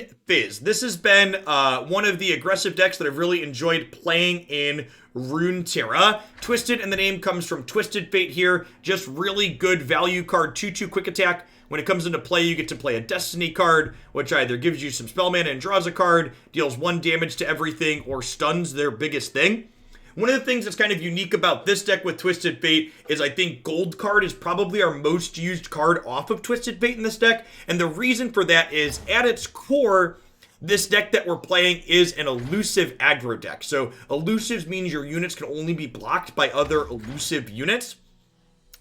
Twisted Fizz. This has been one of the aggressive decks that I've really enjoyed playing in Runeterra. Twisted, and the name comes from Twisted Fate here. Just really good value card, 2/2 quick attack. When it comes into play, you get to play a Destiny card, which either gives you some spell mana and draws a card, deals 1 damage to everything, or stuns their biggest thing. One of the things that's kind of unique about this deck with Twisted Fate is I think Gold card is probably our most used card off of Twisted Fate in this deck, and the reason for that is, at its core, this deck that we're playing is an elusive aggro deck. So elusives means your units can only be blocked by other elusive units.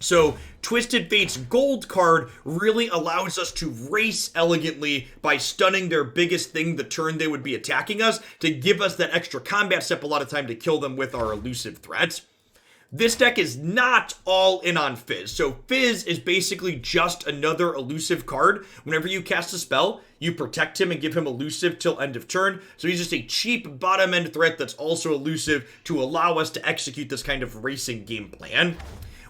So Twisted Fate's Gold card really allows us to race elegantly by stunning their biggest thing the turn they would be attacking us to give us that extra combat step a lot of time to kill them with our elusive threats. This deck is not all in on Fizz. So Fizz is basically just another elusive card. Whenever you cast a spell, you protect him and give him elusive till end of turn. So he's just a cheap bottom end threat that's also elusive to allow us to execute this kind of racing game plan.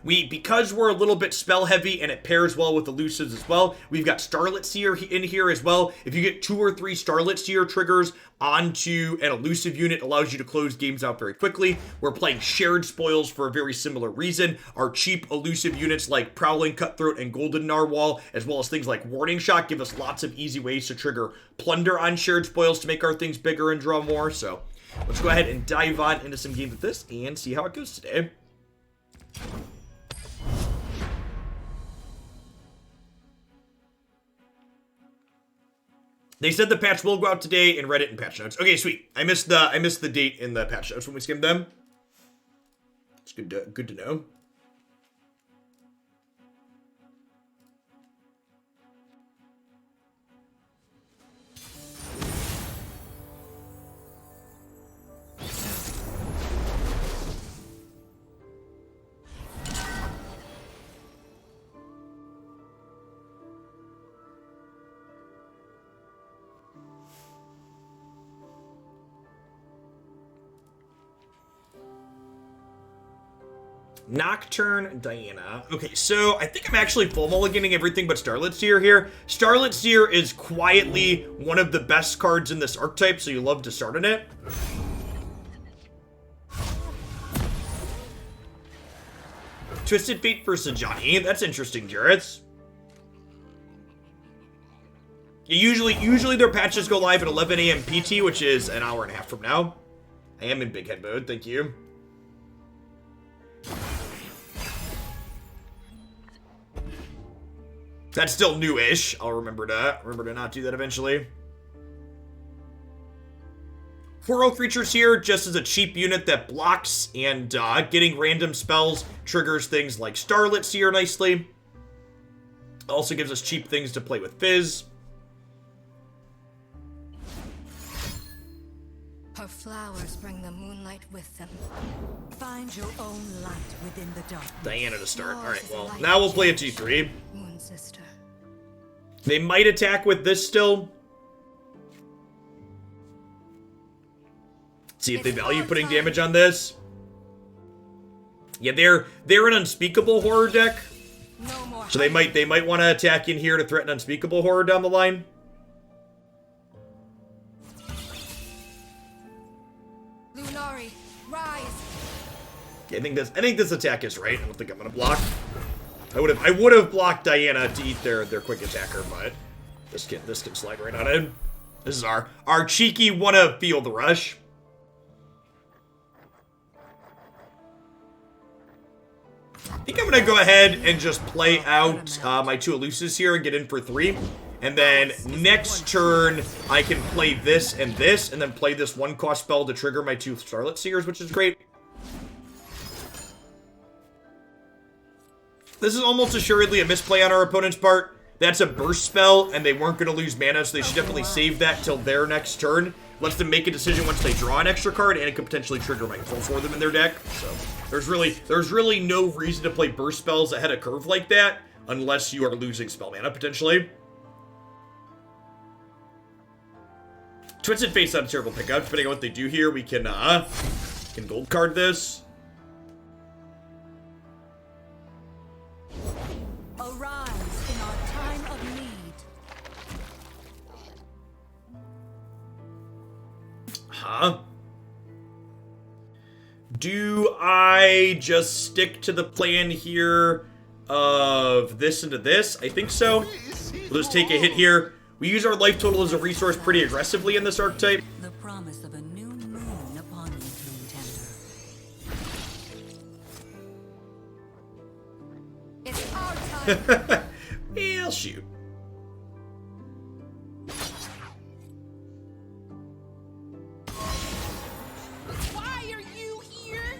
Because we're a little bit spell heavy and it pairs well with elusives as well, we've got Starlit Seer in here as well. If you get 2 or 3 Starlit Seer triggers onto an elusive unit, it allows you to close games out very quickly. We're playing Shared Spoils for a very similar reason. Our cheap elusive units like Prowling Cutthroat and Golden Narwhal, as well as things like Warning Shot, give us lots of easy ways to trigger Plunder on Shared Spoils to make our things bigger and draw more. So let's go ahead and dive on into some games with this and see how it goes today. They said the patch will go out today in Reddit and patch notes. Okay, sweet. I missed the date in the patch notes when we skimmed them. It's good to know. Nocturne Diana. Okay, so I think I'm actually full mulliganing everything but Starlit Seer here. Starlit Seer is quietly one of the best cards in this archetype, so you love to start on it. Twisted Fate for Sajani. That's interesting, Jarrett's. Usually their patches go live at 11 a.m. PT, which is an hour and a half from now. I am in big head mode, thank you. That's still new-ish. I'll remember to not do that eventually. 4/0 creatures here, just as a cheap unit that blocks, and getting random spells triggers things like Starlit Seer nicely. Also gives us cheap things to play with Fizz. Her flowers bring the moonlight with them. Find your own light within the dark. Diana to start. Alright, well, now we'll play a G3. Moon sister. They might attack with this still. See if they value putting damage on this. Yeah, they're an Unspeakable Horror deck. So they might want to attack in here to threaten Unspeakable Horror down the line. Lunari, rise. Yeah, I think this attack is right. I don't think I'm gonna block. I would have blocked Diana to eat their quick attacker, but this can slide right on in. This is our cheeky wanna feel the rush. I think I'm gonna go ahead and just play out my 2 elusives here and get in for 3. And then next turn, I can play this, and then play this 1-cost spell to trigger my 2 Starlit Seers, which is great. This is almost assuredly a misplay on our opponent's part. That's a burst spell, and they weren't going to lose mana, so they should definitely save that till their next turn. Lets them make a decision once they draw an extra card, and it could potentially trigger Nightfall for them in their deck. So there's really no reason to play burst spells ahead of curve like that, unless you are losing spell mana, potentially. Twisted Fate's not a terrible pickup. Depending on what they do here, we can gold card this. Arise in our time of need. Huh? Do I just stick to the plan here of this into this? I think so. We'll just take a hit here. We use our life total as a resource pretty aggressively in this archetype. The promise of a new moon upon you, Runeterra. It's our time. Yeah, I'll shoot. Why are you here?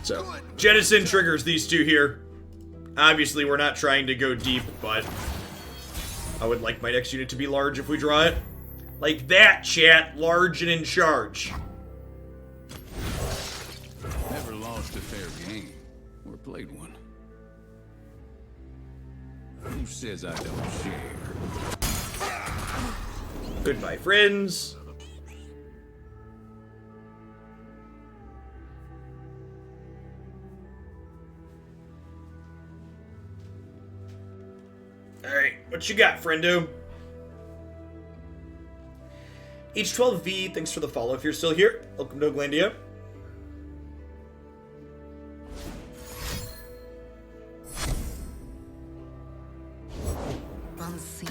So, jettison triggers these two here. Obviously, we're not trying to go deep, but I would like my next unit to be large if we draw it. Like that, chat. Large and in charge. Never lost a fair game, or played one. Who says I don't share? Goodbye, friends. Alright, what you got, friendo? H12V, thanks for the follow if you're still here. Welcome to Oglandia. Unseen,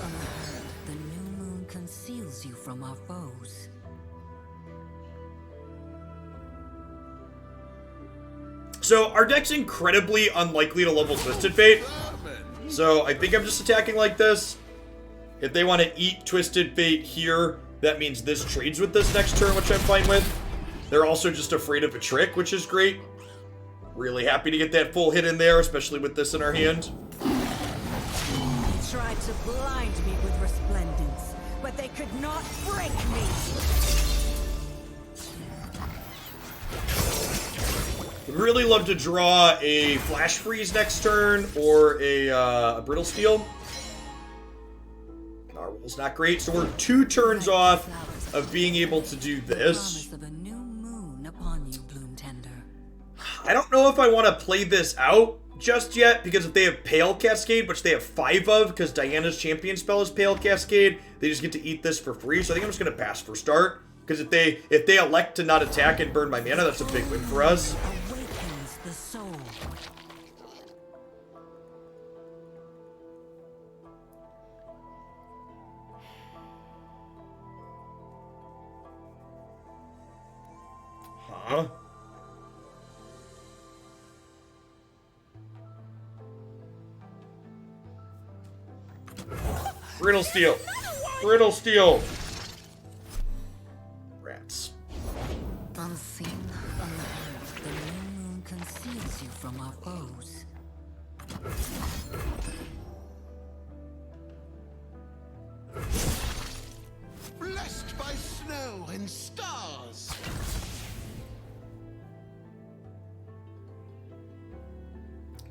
unheard, the new moon conceals you from our foes. So, our deck's incredibly unlikely to level Twisted Fate. So, I think I'm just attacking like this. If they want to eat Twisted Fate here, that means this trades with this next turn, which I'm fine with. They're also just afraid of a trick, which is great. Really happy to get that full hit in there, especially with this in our hand. They tried to blind me with resplendence, but they could not break me. Would really love to draw a Flash Freeze next turn, or a Brittle Steel. Our roll's not great, so we're 2 turns off of being able to do this. Promise of a new moon upon you, Bloom Tender. I don't know if I want to play this out just yet, because if they have Pale Cascade, which they have 5 of, because Diana's champion spell is Pale Cascade, they just get to eat this for free, so I think I'm just going to pass for start. Because if they elect to not attack and burn my mana, that's a big win for us. Awakens the soul. Huh? Brittle Steel. Brittle Steel. Rats. Unseen, unheard, the new moon conceals you from our foes. Blessed by snow and stars.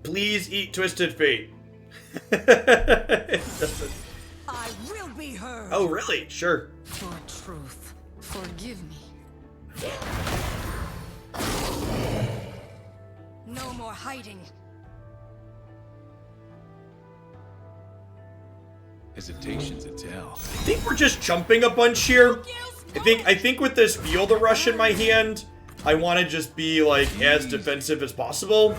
Please eat Twisted Fate. I will be heard. Oh, really? Sure. For truth, forgive me. No more hiding. Hesitation's a tell. I think we're just jumping a bunch here. I think with this Field of Rush in my hand, I want to just be like as defensive as possible.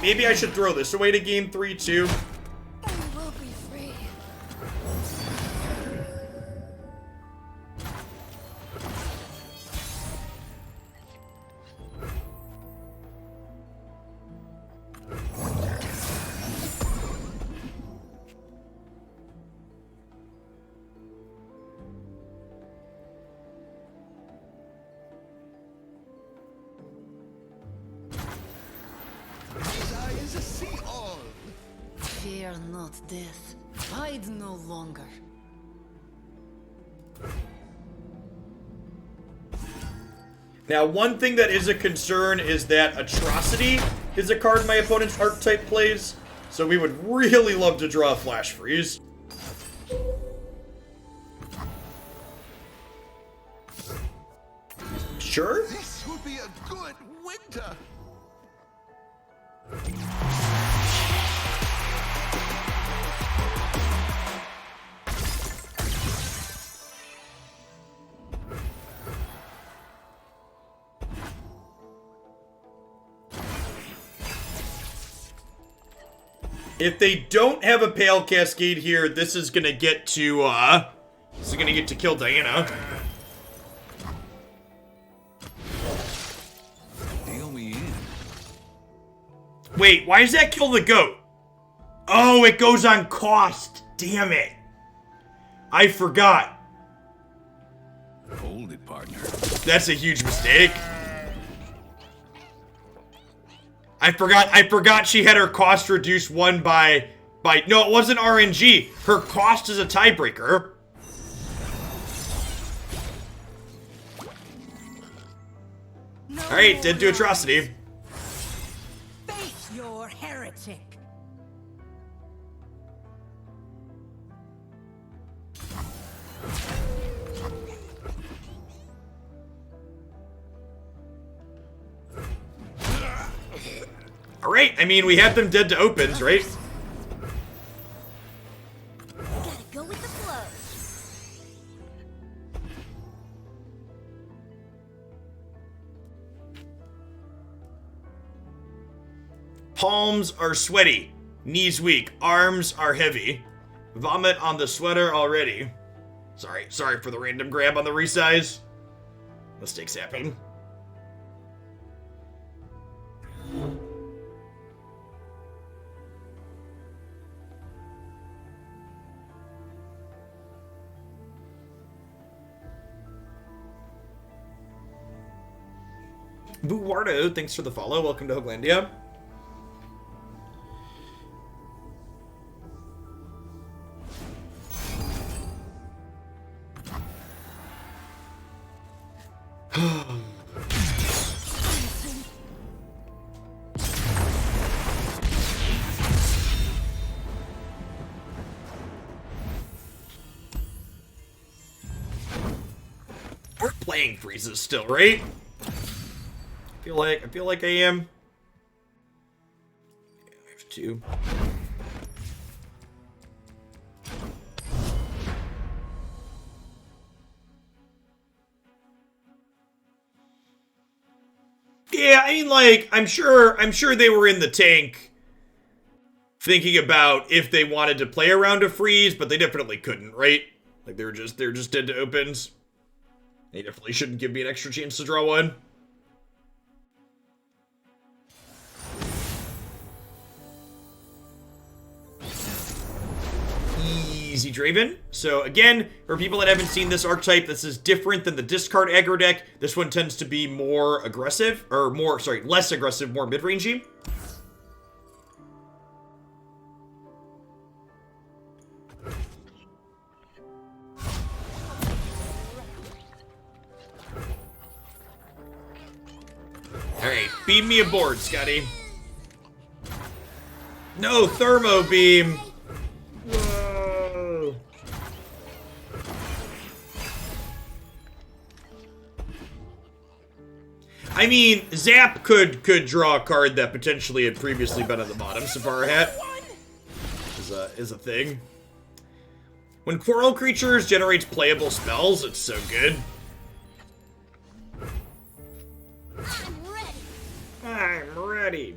Maybe I should throw this away to game 3 too. We will be free. His eyes see all. Fear not death. Hide no longer. Now, one thing that is a concern is that Atrocity is a card my opponent's archetype plays. So we would really love to draw a Flash Freeze. Sure? This will be a good winter. If they don't have a Pale Cascade here, this is gonna get to, kill Diana. Deal me in. Wait, why does that kill the goat? Oh, it goes on cost. Damn it. I forgot. Hold it, partner. That's a huge mistake. I forgot she had her cost reduced one by no, it wasn't RNG. Her cost is a tiebreaker. No Alright, dead to more atrocity. Face your heretic. Alright, I mean, we have them dead to opens, right? Gotta go with the flow. Palms are sweaty. Knees weak. Arms are heavy. Vomit on the sweater already. Sorry for the random grab on the resize. Mistakes happen. Buwardo, thanks for the follow. Welcome to Hoaglandia. We're playing freezes still, right? I feel like I am. I have two. Yeah, I mean, like, I'm sure they were in the tank thinking about if they wanted to play around a freeze, but they definitely couldn't, right? Like, they're just dead to opens. They definitely shouldn't give me an extra chance to draw one. Easy Draven. So again, for people that haven't seen this archetype, this is different than the discard aggro deck. This one tends to be more aggressive, or less aggressive, more mid-rangey. Alright, beam me aboard, Scotty. No, Thermo Beam. Whoa. I mean, Zap could draw a card that potentially had previously been on the bottom. Safari Hat is a thing. When Quarrel Creatures generates playable spells, it's so good. I'm ready.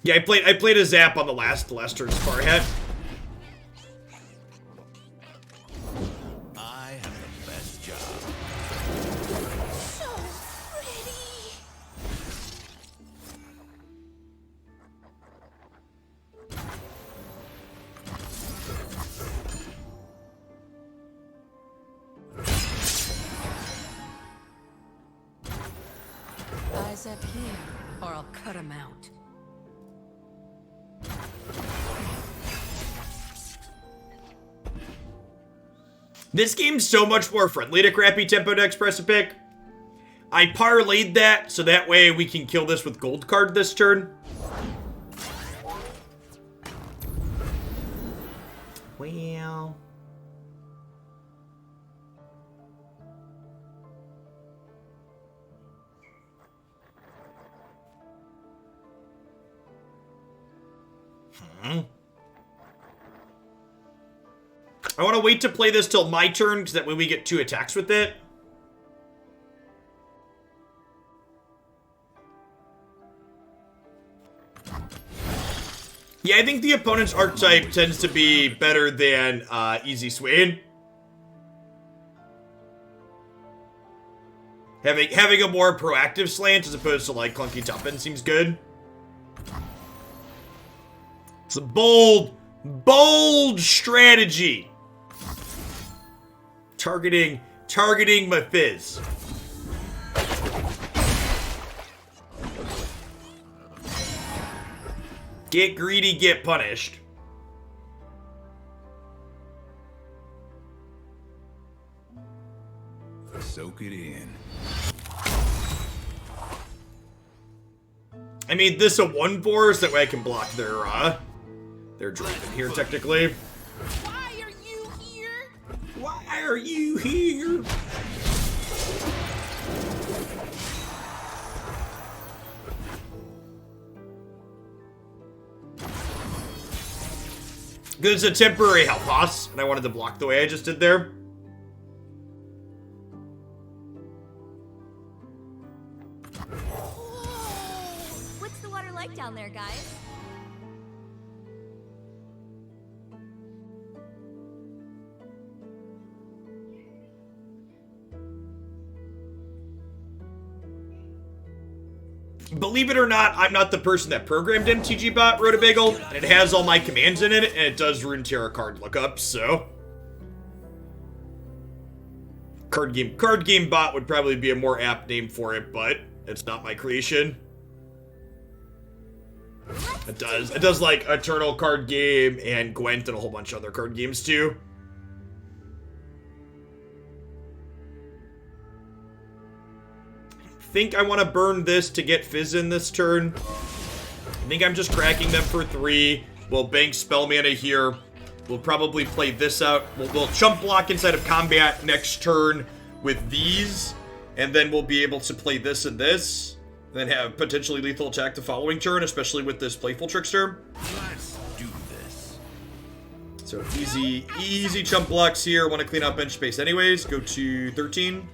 Yeah, I played a Zap on the last turn Safari Hat. I have the best job. So pretty. Eyes up here, or I'll cut him out. This game's so much more friendly to crappy tempo decks, Precipic. I parlayed that, so that way we can kill this with gold card this turn. Well... I want to wait to play this till my turn, because that way we get 2 attacks with it. Yeah, I think the opponent's archetype tends to be better than Easy Swain. Having a more proactive slant as opposed to like clunky top end seems good. It's a bold strategy. Targeting my Fizz. Get greedy, get punished. Soak it in. I made this a 1/4 so that way I can block their drive in here technically. Why are you here? Why are you here? Good, it's a temporary health loss, and I wanted to block the way I just did there. What's the water like down there, guys? Believe it or not, I'm not the person that programmed MTGBot Rotabagel, and it has all my commands in it, and it does Runeterra card lookups, so... Card game bot would probably be a more apt name for it, but it's not my creation. It does like Eternal card game and Gwent and a whole bunch of other card games too. I think I want to burn this to get Fizz in this turn. I think I'm just cracking them for 3. We'll bank spell mana here. We'll probably play this out. We'll chump block inside of combat next turn with these. And then we'll be able to play this and this. And then have potentially lethal attack the following turn, especially with this Playful Trickster. Let's do this. So easy chump blocks here. Want to clean out bench space anyways. Go to 13.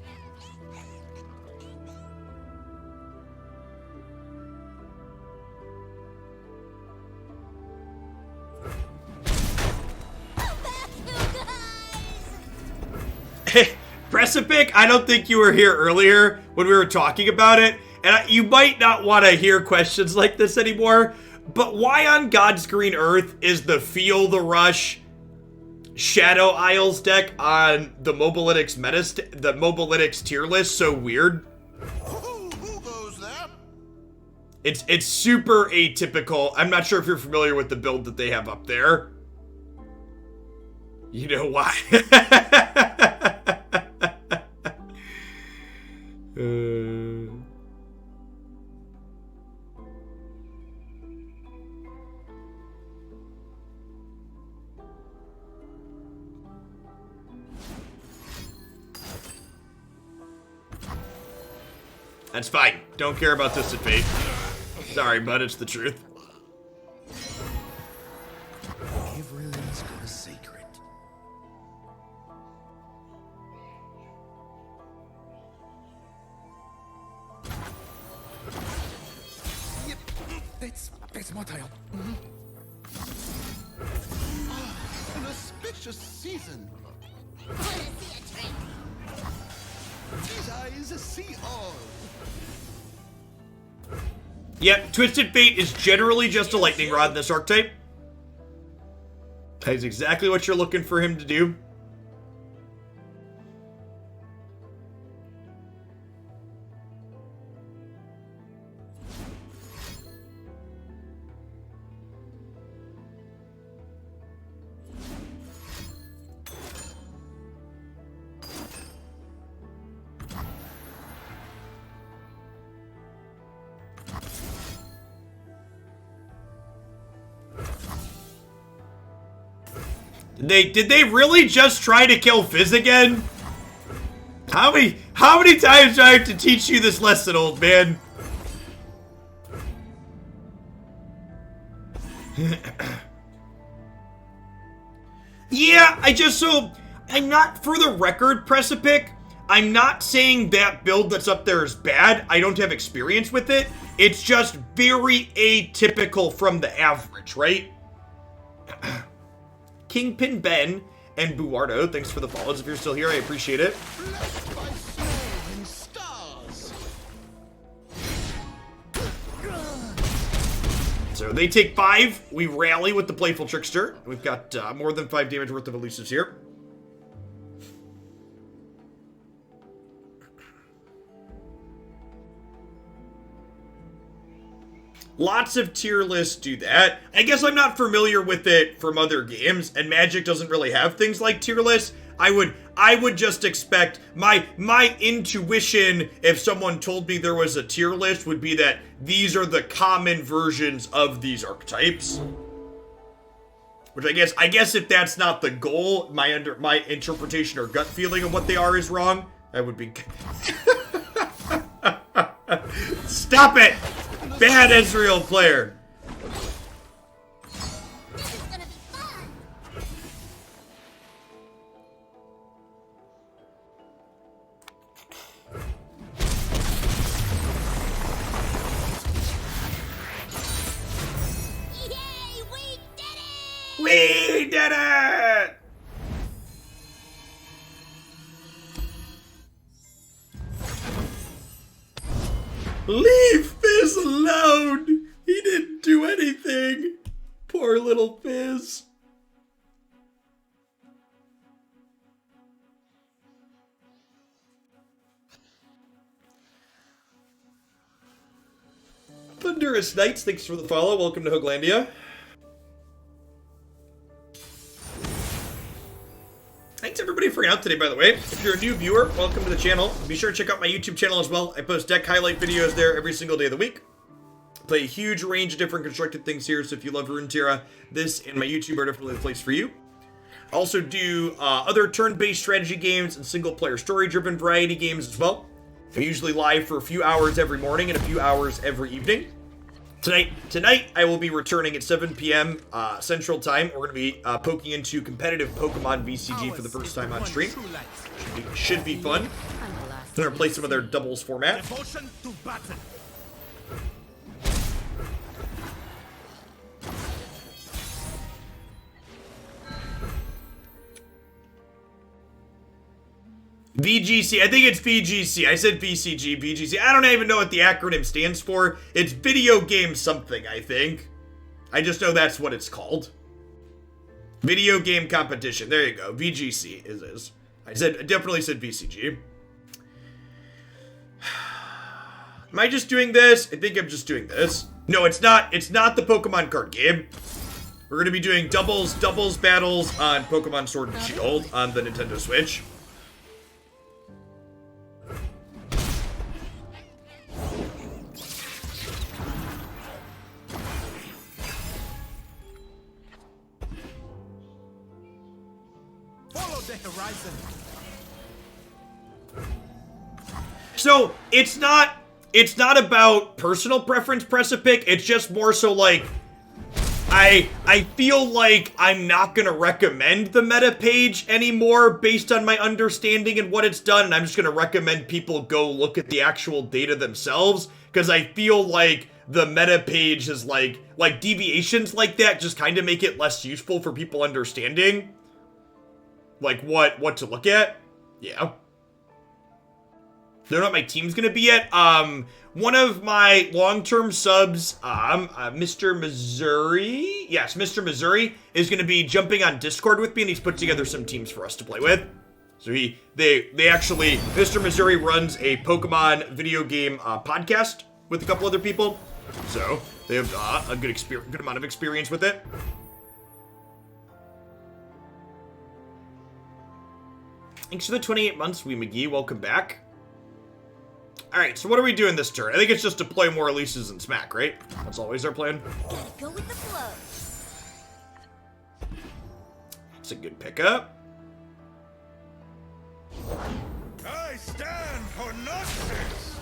Precipic, I don't think you were here earlier when we were talking about it, and you might not want to hear questions like this anymore, but why on God's green earth is the Feel the Rush Shadow Isles deck on the Mobalytics tier list so weird? Who goes there? It's super atypical. I'm not sure if you're familiar with the build that they have up there. You know why? That's fine. Don't care about this at fate. Sorry, but it's the truth. Everyone's got a secret. Yep, that's my tail. An auspicious season. These eyes see all. Yep, Twisted Fate is generally just a lightning rod in this archetype. That is exactly what you're looking for him to do. Did they really just try to kill Fizz again? How many times do I have to teach you this lesson, old man? Yeah, I'm not, for the record, Precipic, I'm not saying that build that's up there is bad. I don't have experience with it. It's just very atypical from the average, right? Kingpin Ben and Buardo, thanks for the follows. If you're still here, I appreciate it. Blessed by snow and stars. So they take 5. We rally with the Playful Trickster. We've got more than 5 damage worth of elusives here. Lots of tier lists do that. I guess I'm not familiar with it from other games, and Magic doesn't really have things like tier lists. I would just expect my intuition, if someone told me there was a tier list, would be that these are the common versions of these archetypes. Which I guess if that's not the goal, my interpretation or gut feeling of what they are is wrong. That would be. Stop it! Bad Ezreal player. This is gonna be fun. Yay, we did it! We did it! Leave Fizz alone! He didn't do anything. Poor little Fizz. Thunderous Knights, thanks for the follow. Welcome to Hooglandia. Thanks everybody for hanging out today, by the way. If you're a new viewer, welcome to the channel. Be sure to check out my YouTube channel as well. I post deck highlight videos there every single day of the week. Play a huge range of different constructed things here, so if you love Runeterra, this and my YouTube are definitely the place for you. I also do other turn-based strategy games and single-player story-driven variety games as well. I'm usually live for a few hours every morning and a few hours every evening. Tonight, I will be returning at 7 p.m. Central Time. We're going to be poking into competitive Pokemon VCG for the first time on stream. Should be fun. I'm going to play some of their doubles format. Devotion to battle. VGC, I think it's VGC. I said VCG, VGC. I don't even know what the acronym stands for. It's video game something, I think. I just know that's what it's called. Video game competition. There you go. VGC is. I definitely said VCG. Am I just doing this? I think I'm just doing this. No, it's not. It's not the Pokemon card game. We're going to be doing doubles battles on Pokemon Sword and Shield on the Nintendo Switch. Follow the horizon. So it's not about personal preference, Precipic. It's just more so like I feel like I'm not gonna recommend the meta page anymore based on my understanding and what it's done, and I'm just gonna recommend people go look at the actual data themselves, because I feel like the meta page is like deviations like that just kind of make it less useful for people understanding like what to look at. Yeah. Don't know what my team's gonna be yet. One of my long-term subs, Mr. Missouri, yes, Mr. Missouri is gonna be jumping on Discord with me, and he's put together some teams for us to play with. So they actually, Mr. Missouri runs a Pokemon video game podcast with a couple other people, so they have a good amount of experience with it. Thanks for the 28 months, Wee McGee. Welcome back. Alright, so what are we doing this turn? I think it's just deploy more Elises and smack, right? That's always our plan. Gotta go with the flow. a good pickup. I stand for nonsense.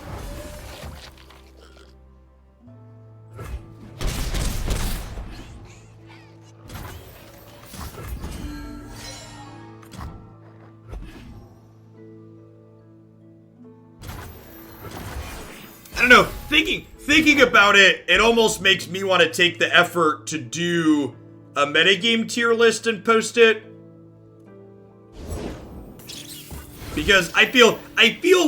I don't know, thinking about it, it almost makes me want to take the effort to do a metagame tier list and post it. Because I feel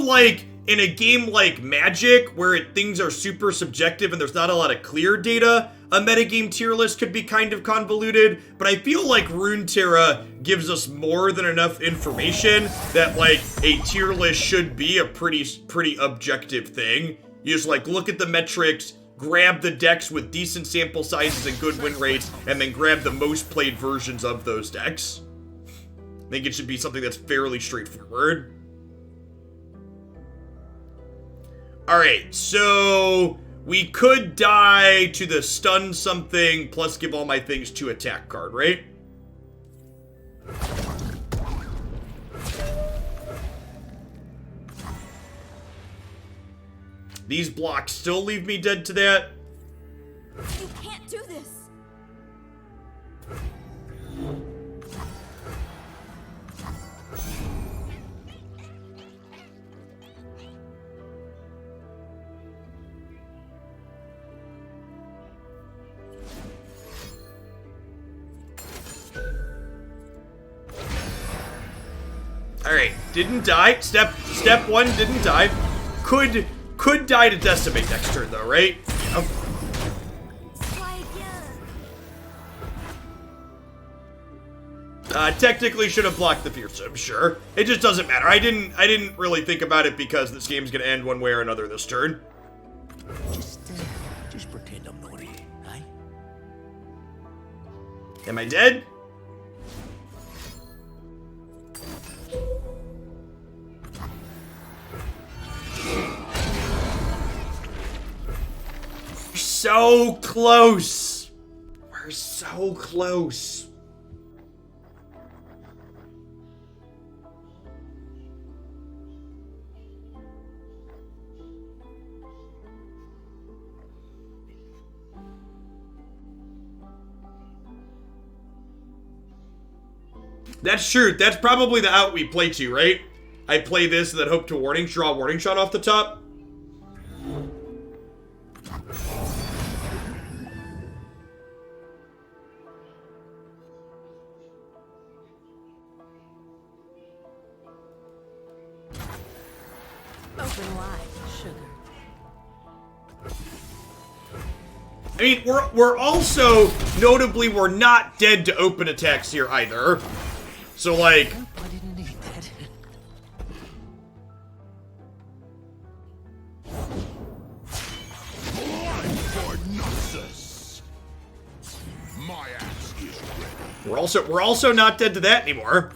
like in a game like Magic, where things are super subjective and there's not a lot of clear data, a metagame tier list could be kind of convoluted, but I feel like Runeterra gives us more than enough information that, like, a tier list should be a pretty objective thing. You just, like, look at the metrics, grab the decks with decent sample sizes and good win rates, and then grab the most played versions of those decks. I think it should be something that's fairly straightforward. Alright, so we could die to the stun something plus give all my things to attack card, right? These blocks still leave me dead to that. You can't do this. Alright, didn't die. Step one, didn't die. Could die to decimate next turn though, right? Yep. Try again. Technically should have blocked the fearsome, sure. It just doesn't matter. I didn't really think about it because this game's gonna end one way or another this turn. Just pretend I'm naughty, eh? Am I dead? So close. We're so close. That's true. That's probably the out we play to, right? I play this and then hope to draw a warning shot off the top. Open wide, sugar. I mean, we're also, notably, we're not dead to open attacks here either. So, like... I didn't need that. Blind for nonsense. My axe is ready. We're also not dead to that anymore.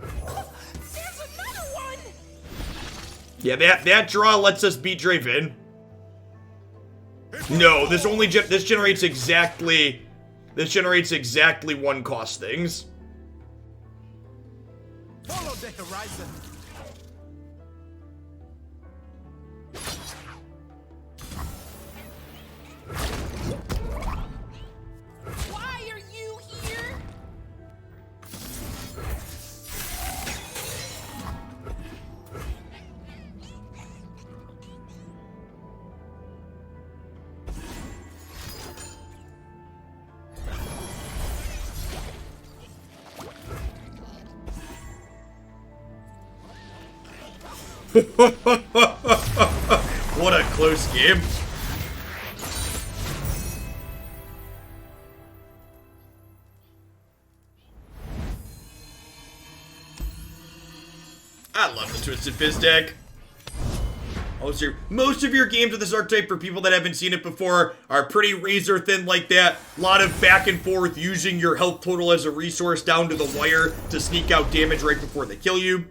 There's another one! Yeah, that draw lets us beat Draven. No, this generates exactly one cost things. Follow the horizon. Why are you here? What a close game. I love the Twisted Fizz deck. Most of your games with this archetype, for people that haven't seen it before, are pretty razor thin like that. A lot of back and forth using your health total as a resource down to the wire to sneak out damage right before they kill you.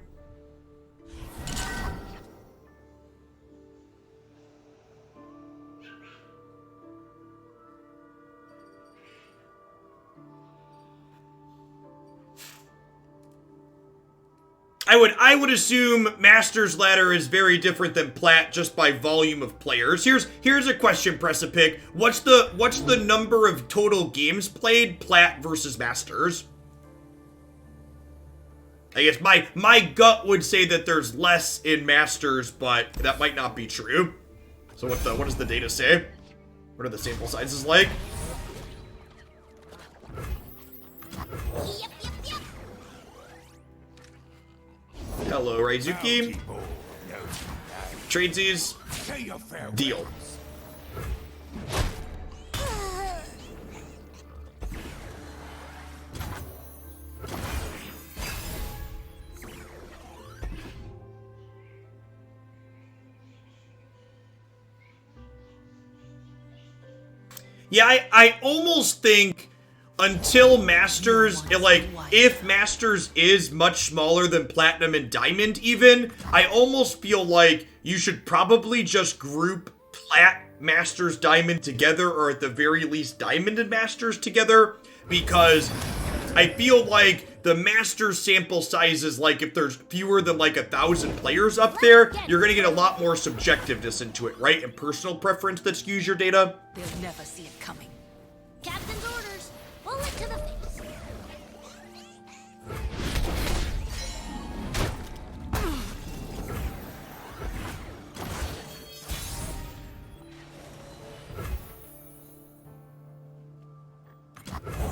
I would assume Masters ladder is very different than Plat just by volume of players. Here's a question, Precipic. What's the number of total games played, Plat versus Masters? I guess my gut would say that there's less in Masters, but that might not be true. So what does the data say? What are the sample sizes like? Yep, yep, yep. Hello, Raizuki. Tradesies. Deal. Yeah, I almost think until Masters, if Masters is much smaller than Platinum and Diamond even, I almost feel like you should probably just group Plat, Masters, Diamond together, or at the very least Diamond and Masters together, because I feel like the Masters sample size is like if there's fewer than like 1,000 players up there, you're gonna get a lot more subjectiveness into it, right? And personal preference that skews your data. They'll never see it coming. Captain's orders. Bullet to the face.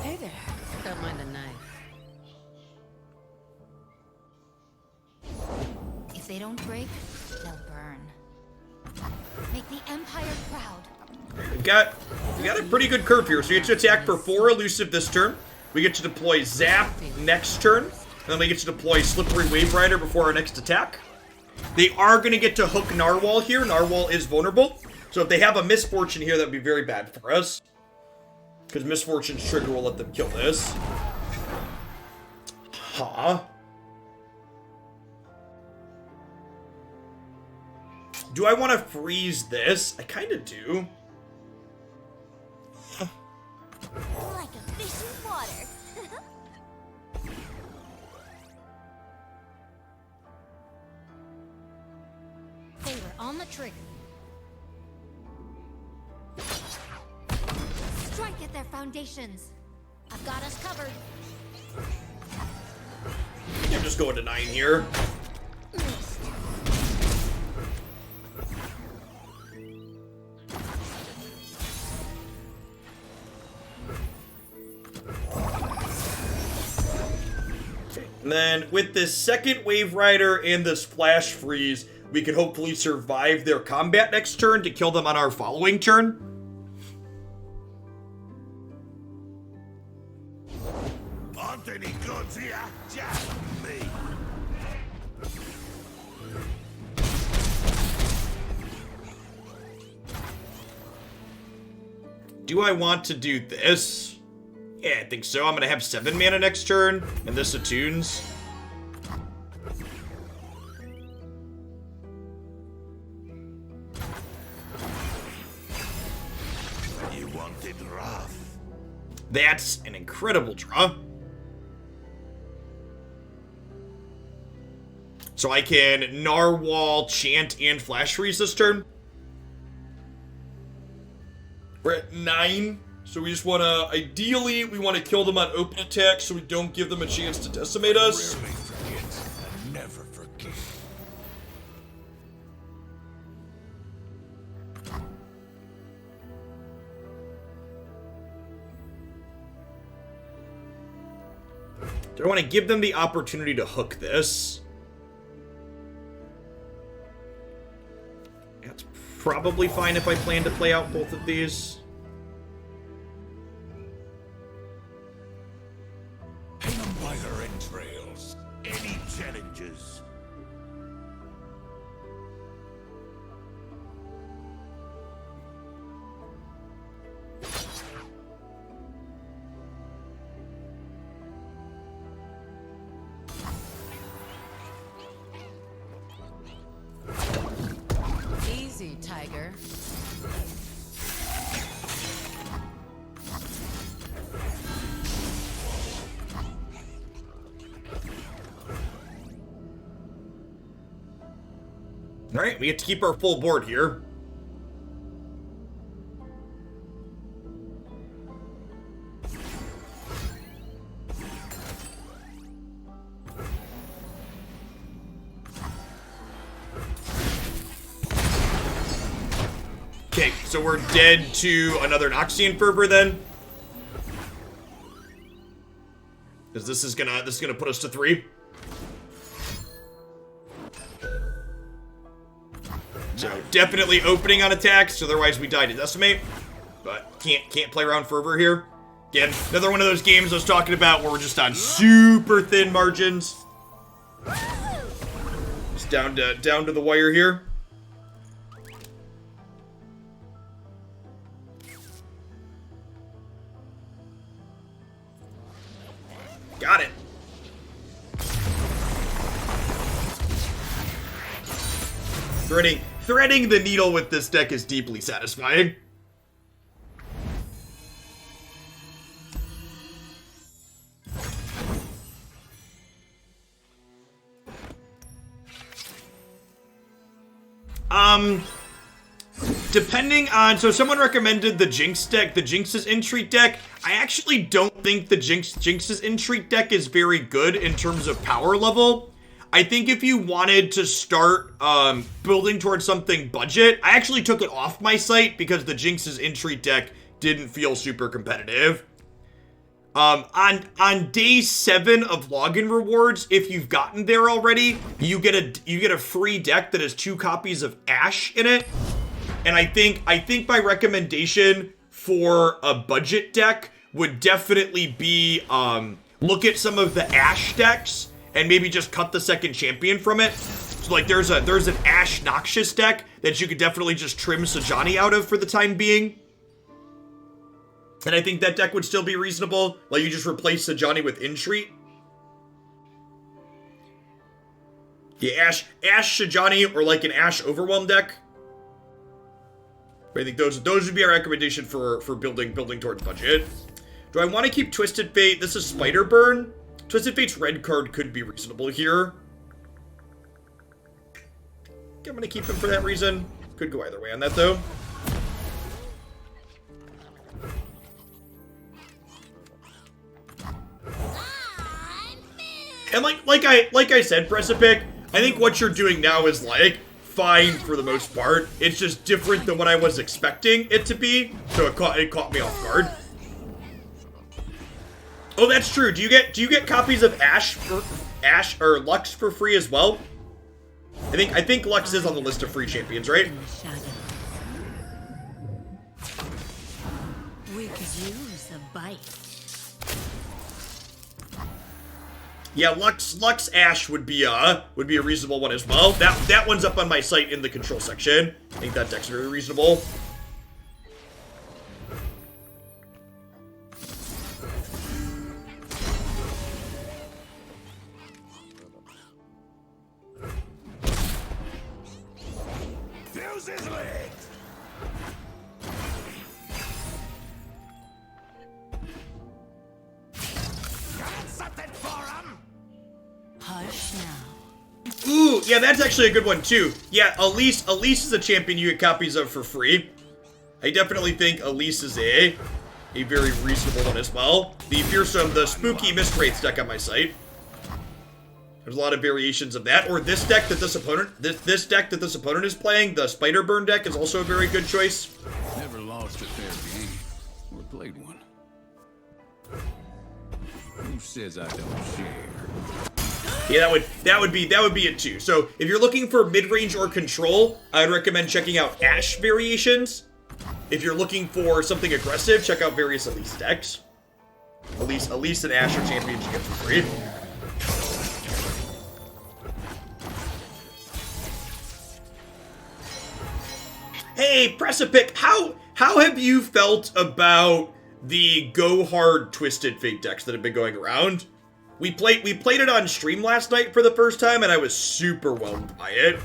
Hey there. Don't mind the knife. If they don't break, they'll burn. Make the Empire proud. We got a pretty good curve here. So we get to attack for 4 elusive this turn. We get to deploy Zap next turn. And then we get to deploy Slippery Wave Rider before our next attack. They are going to get to hook Narwhal here. Narwhal is vulnerable. So if they have a Misfortune here, that would be very bad for us. Because Misfortune's trigger will let them kill this. Huh? Do I want to freeze this? I kind of do. Like a fish in water. Finger on the trigger. Strike at their foundations. I've got us covered. I'm just going to 9 here. Missed. And then with this second Wave Rider and this Flash Freeze, we can hopefully survive their combat next turn to kill them on our following turn. Aren't any gods here? Just me. Do I want to do this? Yeah, I think so. I'm going to have 7 mana next turn, and this attunes. You wanted rough. That's an incredible draw. So I can Narwhal, Chant, and Flash Freeze this turn. We're at 9. So we just want to, ideally, we want to kill them on open attack so we don't give them a chance to decimate us. Rarely forget and never forget. Do I want to give them the opportunity to hook this? That's probably fine if I plan to play out both of these. Hang them by their entrails. Any challenges? Easy, Tiger. Alright, we get to keep our full board here. Okay, so we're dead to another Noxian Fervor then. Because this is gonna put us to 3. So definitely opening on attacks, otherwise we die to Decimate. But can't play around Fervor here. Again, another one of those games I was talking about where we're just on super thin margins. Just down to the wire here. Got it. Threading the needle with this deck is deeply satisfying. Depending on, so someone recommended the Jinx deck, the Jinx's Entreat deck. I actually don't think the Jinx's Entreat deck is very good in terms of power level. I think if you wanted to start building towards something budget, I actually took it off my site because the Jinx's Entreat deck didn't feel super competitive. On day 7 of login rewards, if you've gotten there already, you get a free deck that has 2 copies of Ash in it. And I think my recommendation for a budget deck would definitely be look at some of the Ash decks and maybe just cut the second champion from it. So like there's an Ash Noxious deck that you could definitely just trim Sajani out of for the time being. And I think that deck would still be reasonable. Like you just replace Sajani with Entreat. Yeah, Ash Sajani or like an Ash Overwhelm deck. I think those would be our recommendation for building towards budget. Do I want to keep Twisted Fate? This is Spider Burn. Twisted Fate's red card could be reasonable here. I'm going to keep him for that reason. Could go either way on that though. And like I said, Precipic, I think what you're doing now is like fine for the most part. It's just different than what I was expecting it to be, so it caught me off guard. Oh, that's true. Do you get copies of Ash or Lux for free as well? I think Lux is on the list of free champions, right? We could use a bite. Yeah, Lux Ash would be a reasonable one as well. That one's up on my site in the control section. I think that deck's very reasonable. Fuse is lit. Got something for him? Hush now. Ooh, yeah, that's actually a good one too. Yeah, Elise is a champion you get copies of for free. I definitely think Elise is a very reasonable one as well. The fearsome, the spooky Mistwraiths deck on my site. There's a lot of variations of that. Or this deck that this deck that this opponent is playing, the Spider Burn deck, is also a very good choice. Never lost a fair game or played one. Who says I don't share? Yeah, that would be it too. So if you're looking for mid-range or control, I'd recommend checking out Ash variations. If you're looking for something aggressive, check out various Elise decks. Elise and Ash are champions you get for free. Hey, Precipic, how have you felt about the Go Hard Twisted Fate decks that have been going around? We played it on stream last night for the first time, and I was super whelmed by it.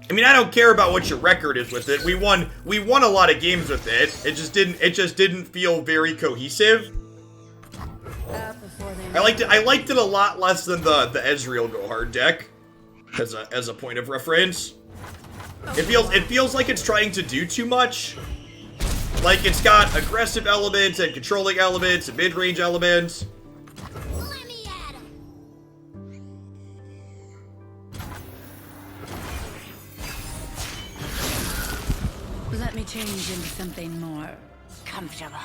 I mean, I don't care about what your record is with it. We won a lot of games with it. It just didn't feel very cohesive. I liked it a lot less than the Ezreal Go Hard deck as a point of reference. It feels like it's trying to do too much. Like it's got aggressive elements and controlling elements and mid-range elements. Let me at 'em. Let me change into something more comfortable.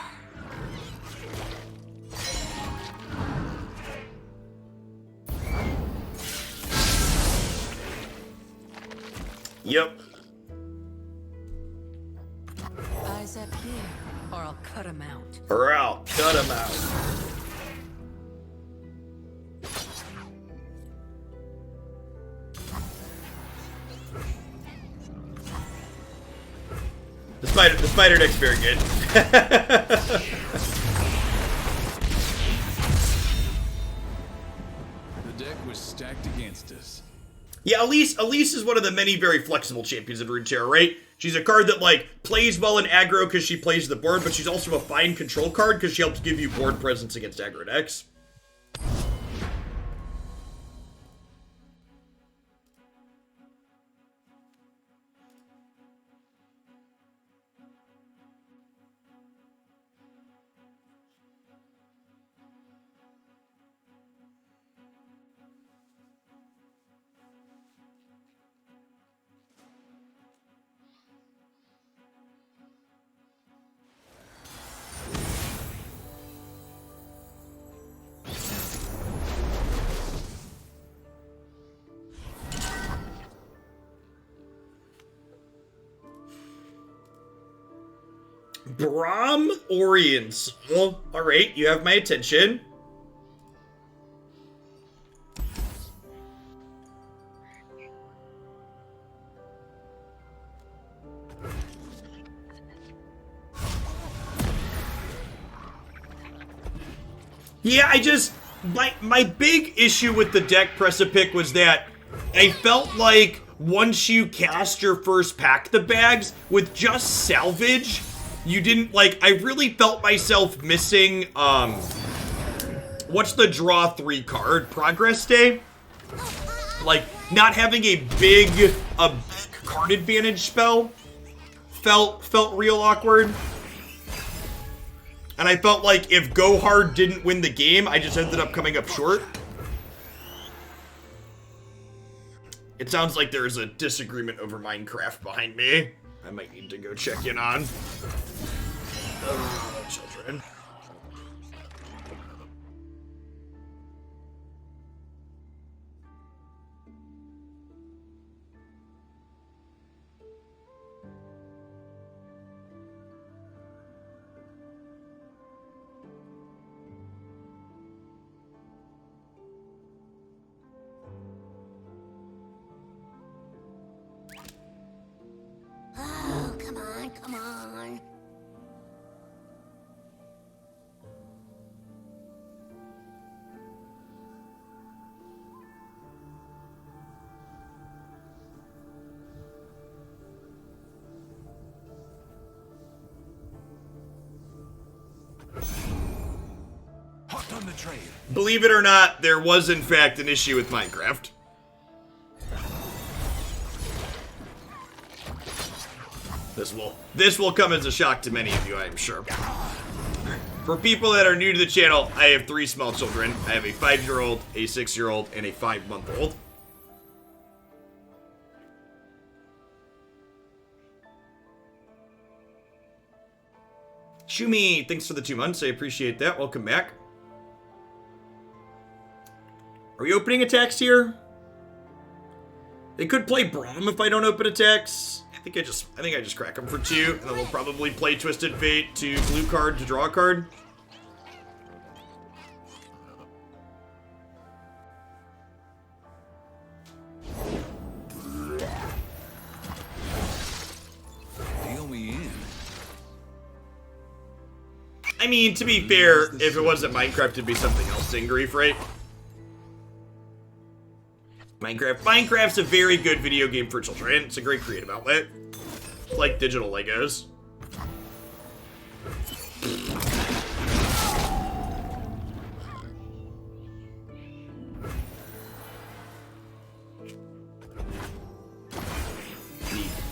Yep. Eyes up here, or I'll cut him out. Or out. Cut him out. The spider deck's very good. The deck was stacked against us. Yeah, Elise is one of the many very flexible champions in Runeterra, right? She's a card that, like, plays well in aggro because she plays the board, but she's also a fine control card because she helps give you board presence against aggro decks. Braum Orions. Well, alright, you have my attention. Yeah, my big issue with the deck Precipic was that I felt like once you cast your first pack the bags with just salvage, you didn't, like, I really felt myself missing, what's the draw 3 card? Progress Day? Like, not having a big card advantage spell felt real awkward. And I felt like if Go Hard didn't win the game, I just ended up coming up short. It sounds like there's a disagreement over Minecraft behind me. I might need to go check in on. Oh, children. Oh, come on, come on. Hot on the trail. Believe it or not, there was in fact an issue with Minecraft. This will come as a shock to many of you, I am sure. For people that are new to the channel, I have 3 small children. I have a 5-year-old, a 6-year-old, and a 5-month-old. Shumi, thanks for the 2 months. I appreciate that. Welcome back. Are we opening attacks here? They could play Braum if I don't open attacks. I think I just crack them for 2, and then we'll probably play Twisted Fate to blue card to draw a card. Deal me in. I mean, to be fair, if it wasn't Minecraft, it'd be something else, Ingrief, right? Minecraft's a very good video game for children. It's a great creative outlet. It's like digital Legos.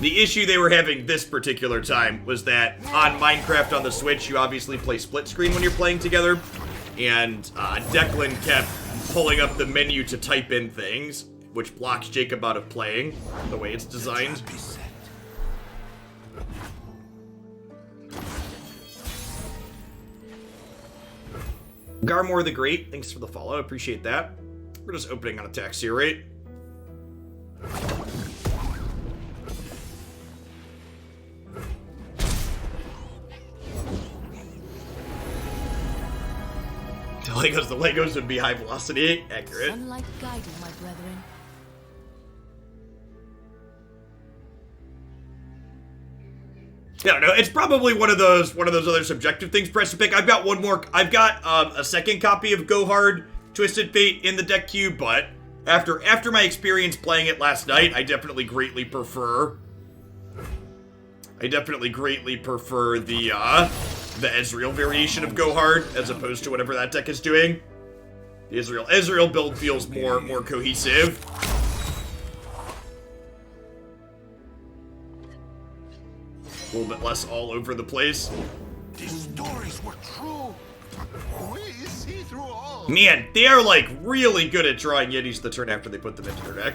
The issue they were having this particular time was that on Minecraft on the Switch, you obviously play split screen when you're playing together, and Declan kept pulling up the menu to type in things, which blocks Jacob out of playing the way it's designed. Garmore the Great, thanks for the follow, appreciate that. We're just opening on attacks here, right? The Legos would be high velocity. Accurate. Sunlight guide you, my brethren. I don't know. It's probably one of those other subjective things. Press to pick. I've got one more. I've got a second copy of Go Hard Twisted Fate in the deck queue, but after my experience playing it last night, I definitely greatly prefer. The Ezreal variation of Go Hard, as opposed to whatever that deck is doing. The Ezreal build feels more cohesive. A little bit less all over the place. These stories were true. We see through all. Man, they are like really good at drawing Yetis the turn after they put them into their deck.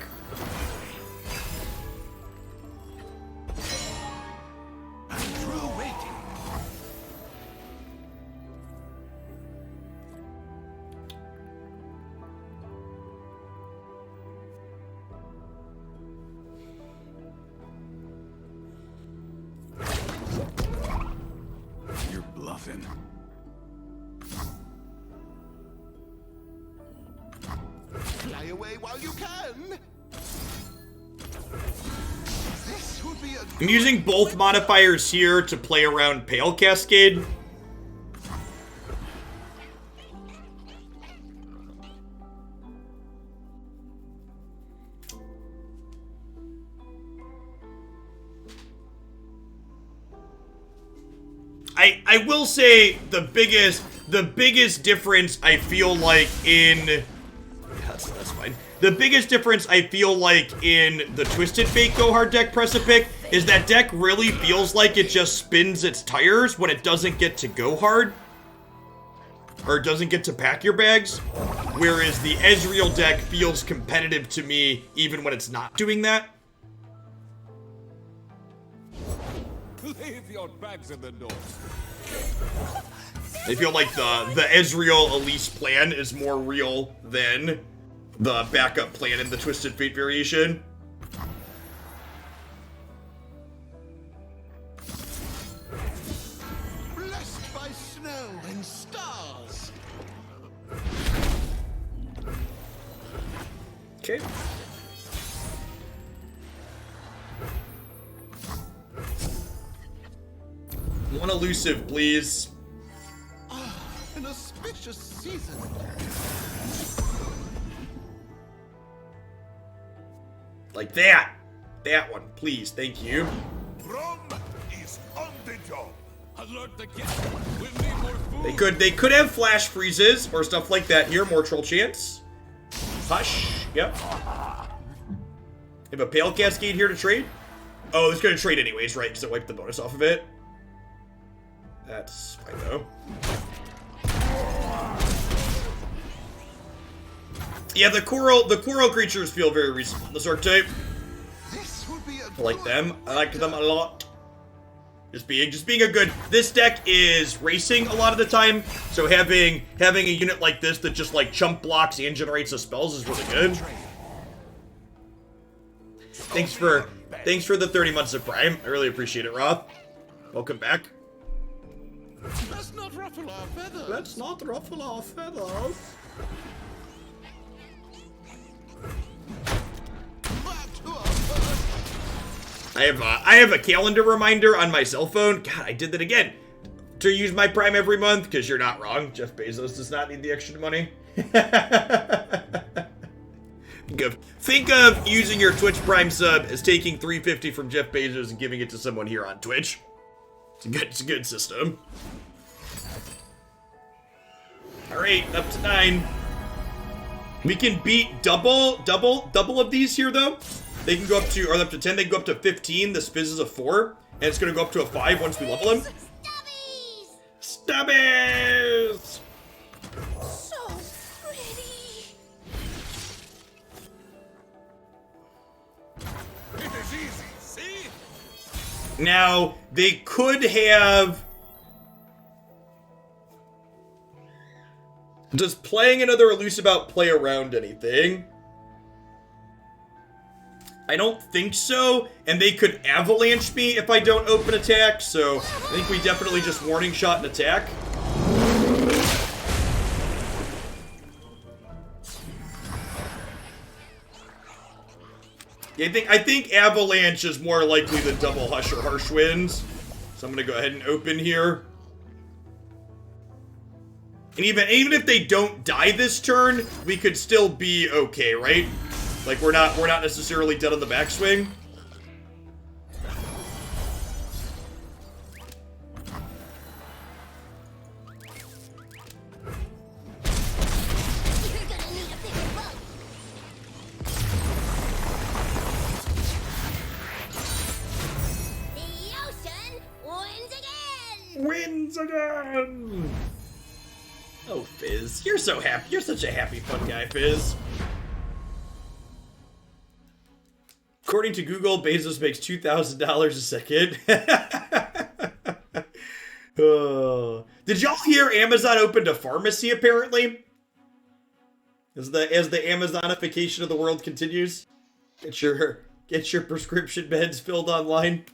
Fly away while you can. This would be a I'm using both modifiers here to play around Pale Cascade. I will say the biggest difference I feel like in that's fine. The biggest difference I feel like in the Twisted Fate Go Hard deck Precipic is that deck really feels like it just spins its tires when it doesn't get to Go Hard. Or doesn't get to pack your bags. Whereas the Ezreal deck feels competitive to me even when it's not doing that. Leave your bags in the door. I feel like the Ezreal Elise plan is more real than the backup plan in the Twisted Fate variation. blessed by snow and stars. Okay. One elusive, please. An auspicious season. Like that. That one, please. Thank you. Rum is on the job. Alert the guest. We need more food. They could have flash freezes or stuff like that here. More troll chance. Hush. Yep. Have a Pale Cascade here to trade? Oh, it's gonna trade anyways, right? Because it wiped the bonus off of it. That's fine though. Yeah, the coral creatures feel very reasonable in this archetype. This would be a I like them. I like them a lot. Just being a good. This deck is racing a lot of the time, so having a unit like this that just like chump blocks and generates the spells is really good. Thanks for the 30 months of Prime. I really appreciate it, Roth. Welcome back. Let's not ruffle our feathers. Let's not ruffle our feathers. Back to our first. I have a calendar reminder on my cell phone. God, I did that again. To use my Prime every month, because you're not wrong. Jeff Bezos does not need the extra money. Think of using your Twitch Prime sub as taking $3.50 from Jeff Bezos and giving it to someone here on Twitch. It's a good system. Alright, up to 9. We can beat double of these here, though. They can go up to, or up to 10, they can go up to 15. This Fizz is a 4. And it's going to go up to a 5 once we level him. Stubbies! So pretty. It is easy, see? Now, they could have... Does playing another elusive out play around anything? I don't think so, and they could avalanche me if I don't open attack, so I think we definitely just warning shot and attack. Yeah, I think avalanche is more likely than double hush or harsh winds, so I'm gonna go ahead and open here. And even if they don't die this turn, we could still be okay, right? Like we're not necessarily dead on the backswing. You're gonna need a bigger boat. The ocean wins again. Wins again! Oh, Fizz, you're so happy. You're such a happy, fun guy, Fizz. According to Google, Bezos makes $2,000 a second. Oh. Did y'all hear Amazon opened a pharmacy, apparently? As the Amazonification of the world continues. Get your prescription meds filled online.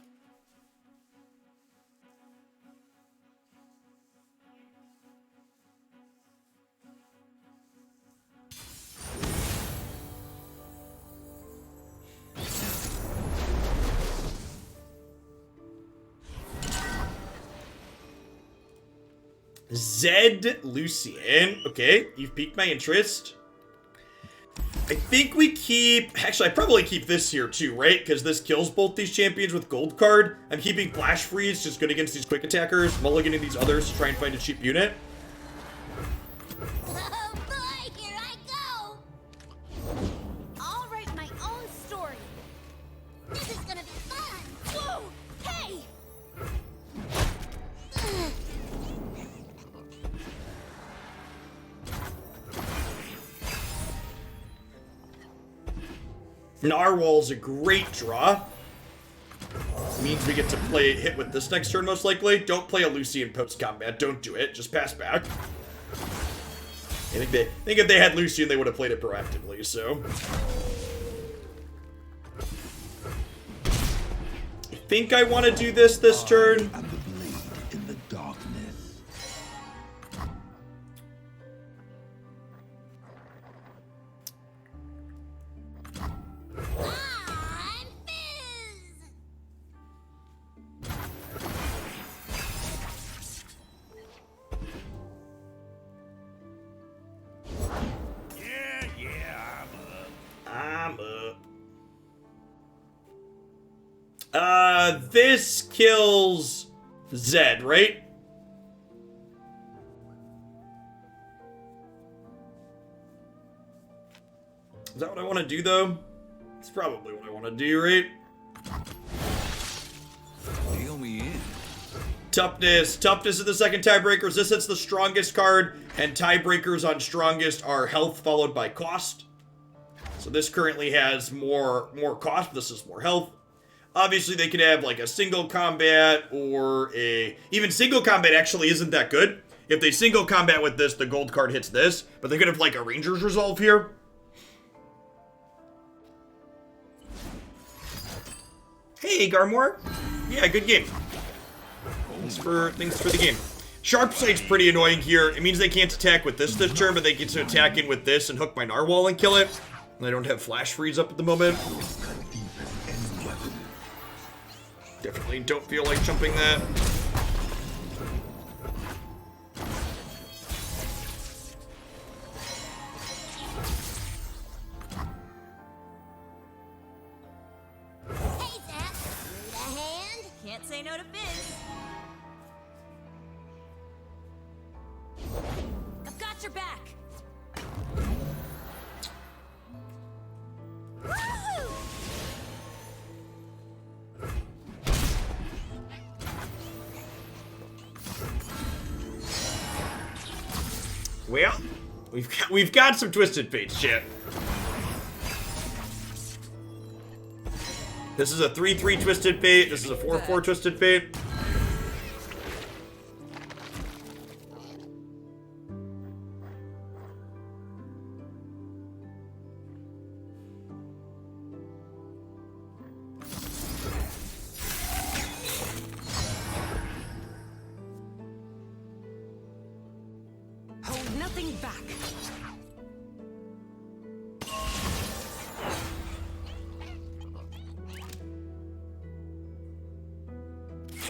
Zed Lucian. Okay, you've piqued my interest. I think we keep... Actually, I probably keep this here too, right? Because this kills both these champions with gold card. I'm keeping Flash Freeze, just good against these quick attackers. Mulliganing these others to try and find a cheap unit. Oh boy, here I go. I'll write my own story. This is gonna be fun. Whoa, hey. Narwhal's a great draw. Means we get to play hit with this next turn, most likely. Don't play a Lucian post-combat. Don't do it. Just pass back. I think if they had Lucian, they would have played it proactively, so... I think I want to do this turn. And the blade in the darkness. I'm Fizz. Yeah, I'm up. This kills Zed, right? Is that what I want to do, though? It's probably what I want to do, right? Deal me in. Toughness. Toughness is the second tiebreaker. Resistance the strongest card, and tiebreakers on strongest are health followed by cost. So this currently has more cost, but this is more health. Obviously, they could have like a single combat or a... Even single combat actually isn't that good. If they single combat with this, the gold card hits this. But they could have like a Ranger's Resolve here. Hey, Garmore. Yeah, good game. Thanks for the game. Sharp Sight's pretty annoying here. It means they can't attack with this turn, but they get to attack in with this and hook my Narwhal and kill it. And I don't have Flash Freeze up at the moment. Definitely don't feel like jumping that. say no to Fizz. I've got your back. Woo! Well, we've got some Twisted Fates, chat. This is a 3-3 Twisted Fate. This is a 4-4 Twisted Fate. Hold nothing back.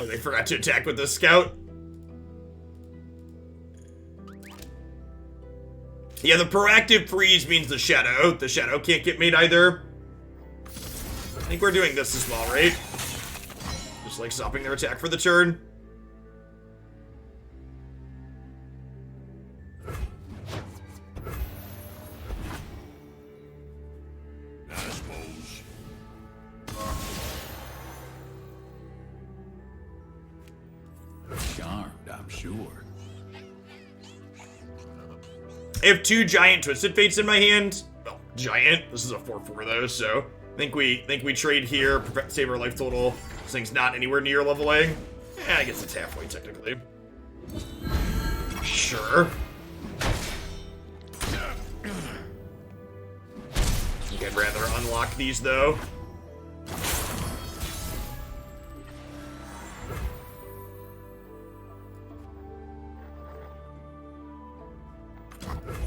Oh, they forgot to attack with the scout. Yeah, the proactive freeze means the shadow. The shadow can't get made either. I think we're doing this as well, right? Just like stopping their attack for the turn. I suppose. Charmed, I'm sure. I have 2 giant Twisted Fates in my hand. Well, giant. This is a 4-4 though, so I think we trade here, save our life total. This thing's not anywhere near leveling. I guess it's halfway technically. Sure. I think I'd rather unlock these though.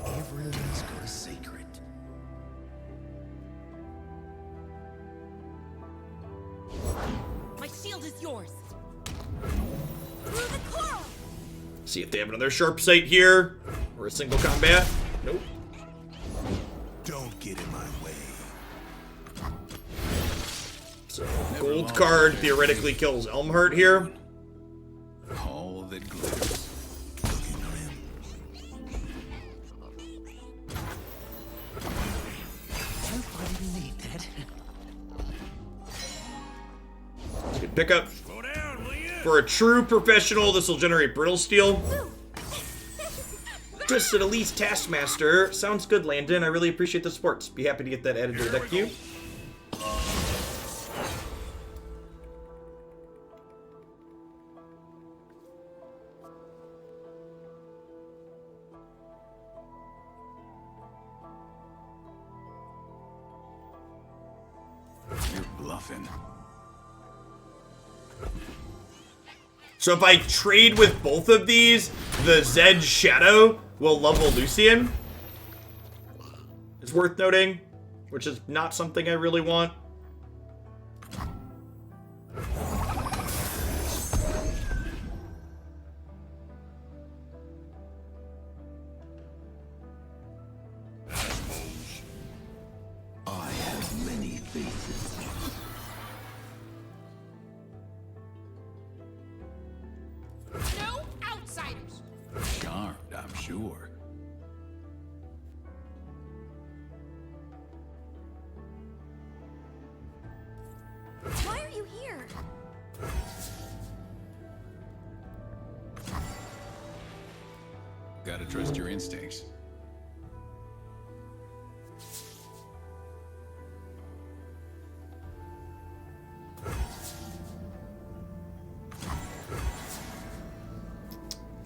Everyone's got a secret. My shield is yours. Through the coral. See if they have another sharp sight here. Or a single combat. Nope. Don't get in my way. So gold card theoretically kills Elmhart here. All that glitters. Looking grim. Good pickup. Slow down, will you? For a true professional, this will generate Brittle Steel. Twisted Elise Taskmaster. Sounds good, Landon. I really appreciate the support. Be happy to get that added to the deck queue. You're bluffing. So if I trade with both of these, the Zed Shadow will level Lucian. It's worth noting, which is not something I really want. I have many faces. No outsiders. Charmed, I'm sure. Why are you here? Gotta trust your instincts.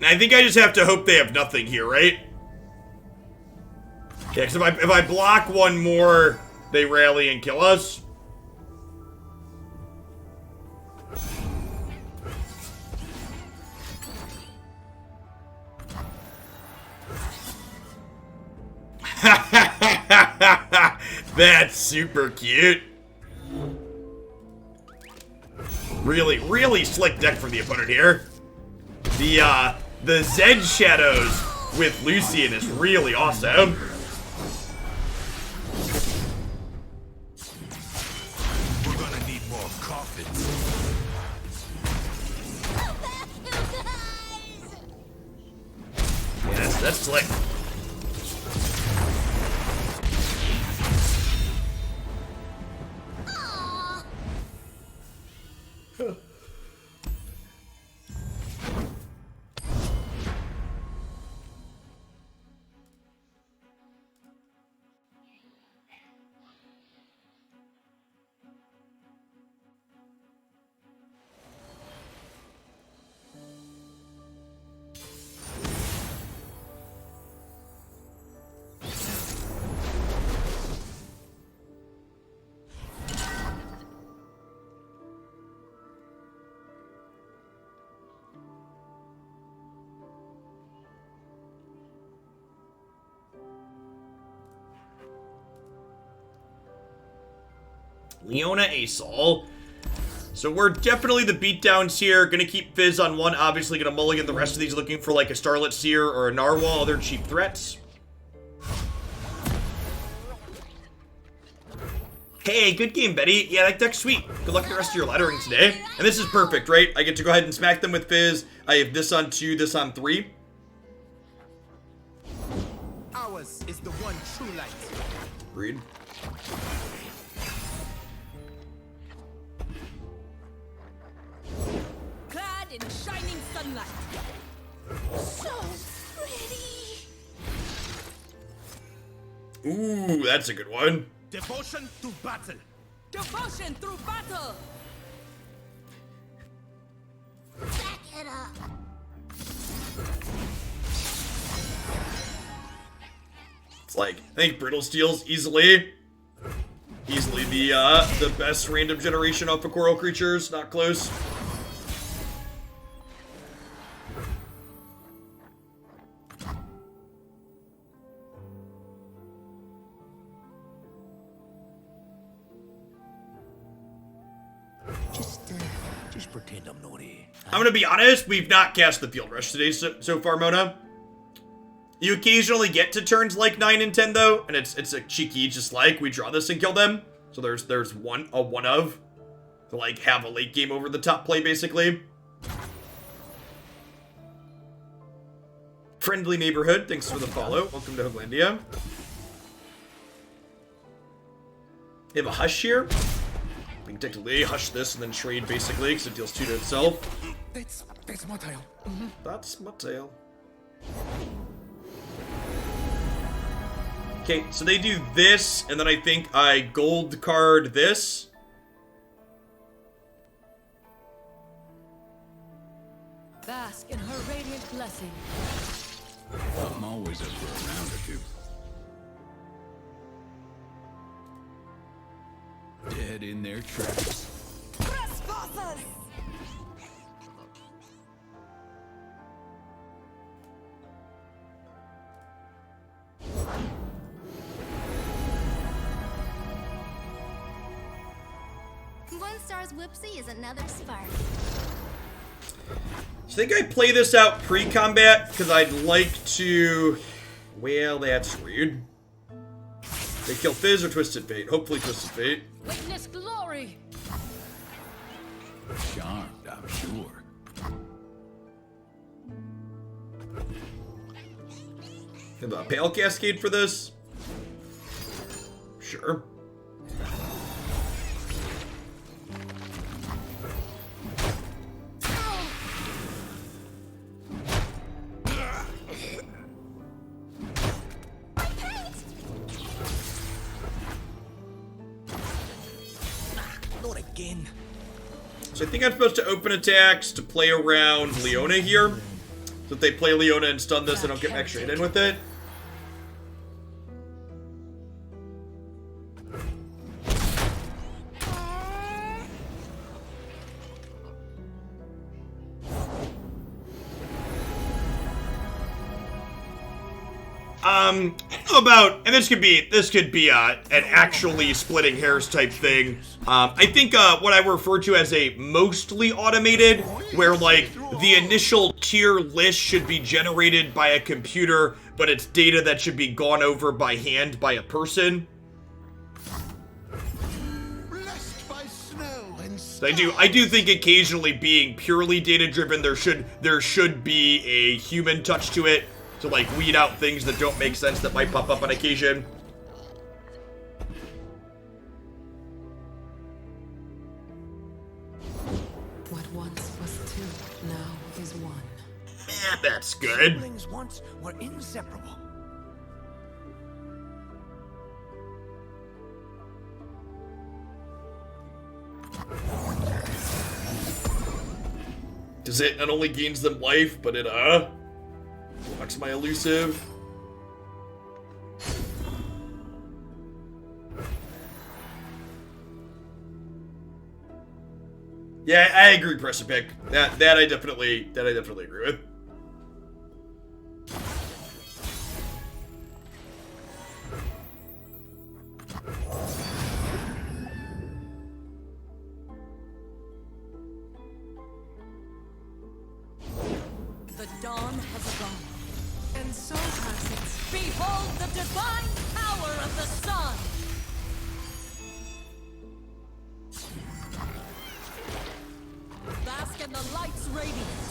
I think I just have to hope they have nothing here, right? Yeah, because if I block one more, they rally and kill us. That's super cute. Really, really slick deck for the opponent here. The Zed Shadows with Lucian is really awesome. We're gonna need more coffins. That's slick. Aww. Leona Asol. So we're definitely the beatdowns here. Gonna keep Fizz on one. Obviously gonna mulligan the rest of these, looking for like a Starlit Seer or a Narwhal, other cheap threats. Hey, good game, Betty. Yeah, that deck's sweet. Good luck with the rest of your lettering today. And this is perfect, right? I get to go ahead and smack them with Fizz. I have this on 2, this on 3. Ours is the one true light. Agreed. Clad in shining sunlight. So pretty. Ooh, that's a good one. Devotion to battle. Devotion through battle. Back it up. It's like, I think Brittle Steel's easily the best random generation off of Coral Creatures. Not close. Just pretend I'm naughty. I'm gonna be honest, we've not cast the Field Rush today so far, Mona. You occasionally get to turns like 9 and 10 though, and it's a cheeky, just like we draw this and kill them. So there's a one of to like have a late game over the top play basically. Friendly neighborhood, thanks for the follow. Welcome to Hooglandia. You have a Hush here. We can technically hush this and then trade basically because it deals 2 to itself. That's my tail. That's my tail. Okay, so they do this, and then I think I gold card this. Bask in her radiant blessing. I'm always up for a round or two. Dead in their tracks. Trespassers! One star's whoopsie is another spark. I think I play this out pre-combat because I'd like to... Well, that's weird. They kill Fizz or Twisted Fate. Hopefully Twisted Fate. Witness glory! Charmed, I'm sure. Have a Pale Cascade for this? Sure. Not again. So I think I'm supposed to open attacks to play around Leona here. So if they play Leona and stun this, I don't get extra hit in with it. I don't know about, and this could be an actually splitting hairs type thing. I think what I refer to as a mostly automated, where like the initial tier list should be generated by a computer, but it's data that should be gone over by hand by a person. Blessed by snow and So I do think occasionally being purely data driven, there should be a human touch to it. to like weed out things that don't make sense that might pop up on occasion. What once was two, now is one. Man, that's good. Siblings once were inseparable. Does it not only gains them life, but it blocks my elusive? Yeah, I agree, Precipic. That I definitely agree with. The dawn has gone. And so has it. Behold the divine power of the sun! Bask in the light's radiance.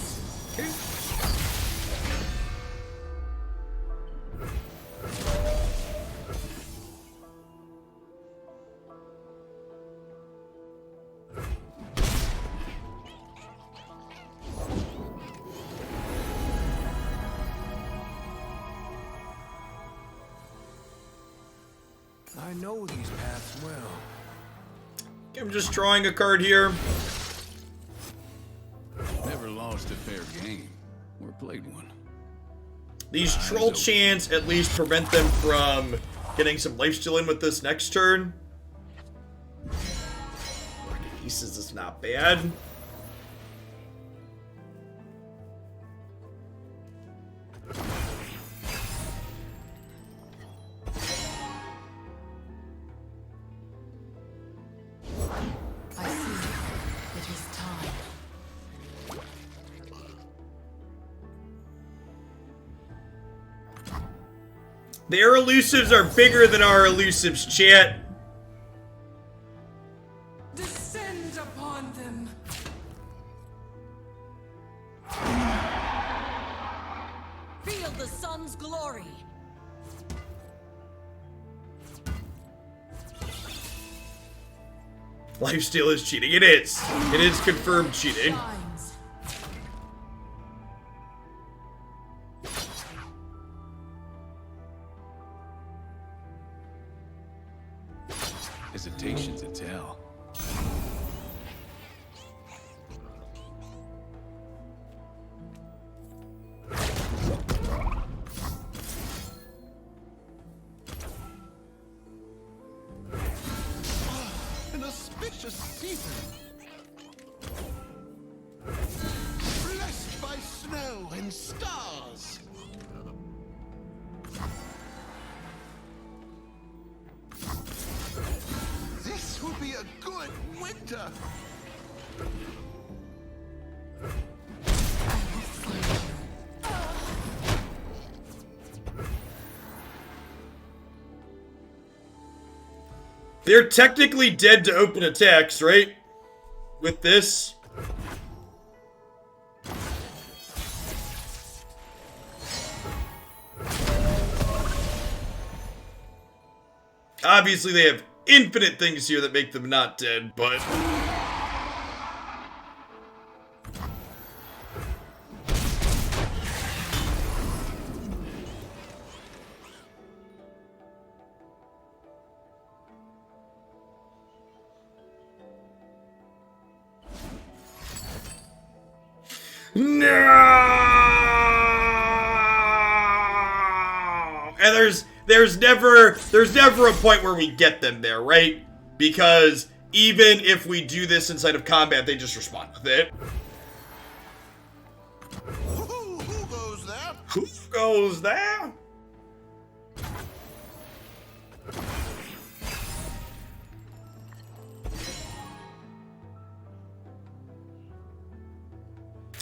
I know these paths well. I'm just drawing a card here. Never lost a fair game or played one. These troll chants at least prevent them from getting some lifesteal in with this next turn. Rocket Pieces is not bad. I see. It is time. Their elusives are bigger than our elusives, chat. Descend upon them. Feel the sun's glory. Lifesteal is cheating. It is. It is confirmed cheating. Shines. Hesitation's a tell. An auspicious season. Blessed by snow and stars. This will be a good winter. They're technically dead to open attacks, right? With this. Obviously, they have infinite things here that make them not dead, but... No! And there's never a point where we get them there, right? Because even if we do this inside of combat, they just respond with it. Who goes there? Who goes there?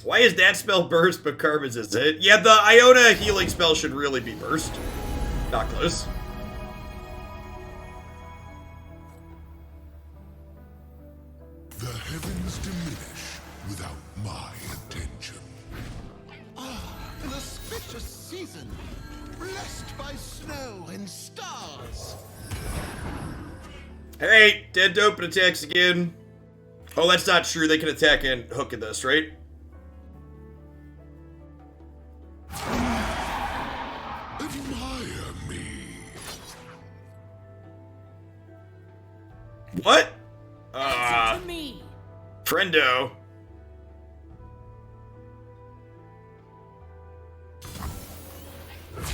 Why is that spell burst but Karma's is it? Yeah, the Iona healing spell should really be burst. Not close. The heavens diminish without my attention. An auspicious season. season, blessed by snow and stars. Alright, dead to open attacks again. Oh, that's not true. They can attack and hook in this, right? Admire me. What? To me. Friendo.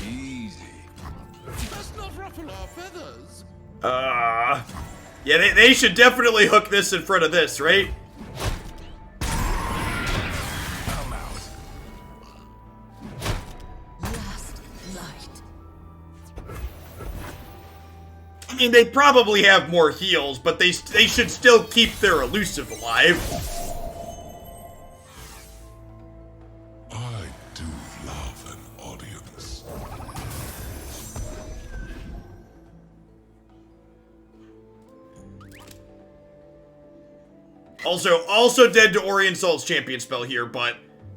Easy. Does not ruffle our feathers. Yeah, they should definitely hook this in front of this, right? I'm out. Last light. I mean, they probably have more heals, but they should still keep their elusive alive. I do love an audience. Also dead to Orient Salt's champion spell here, but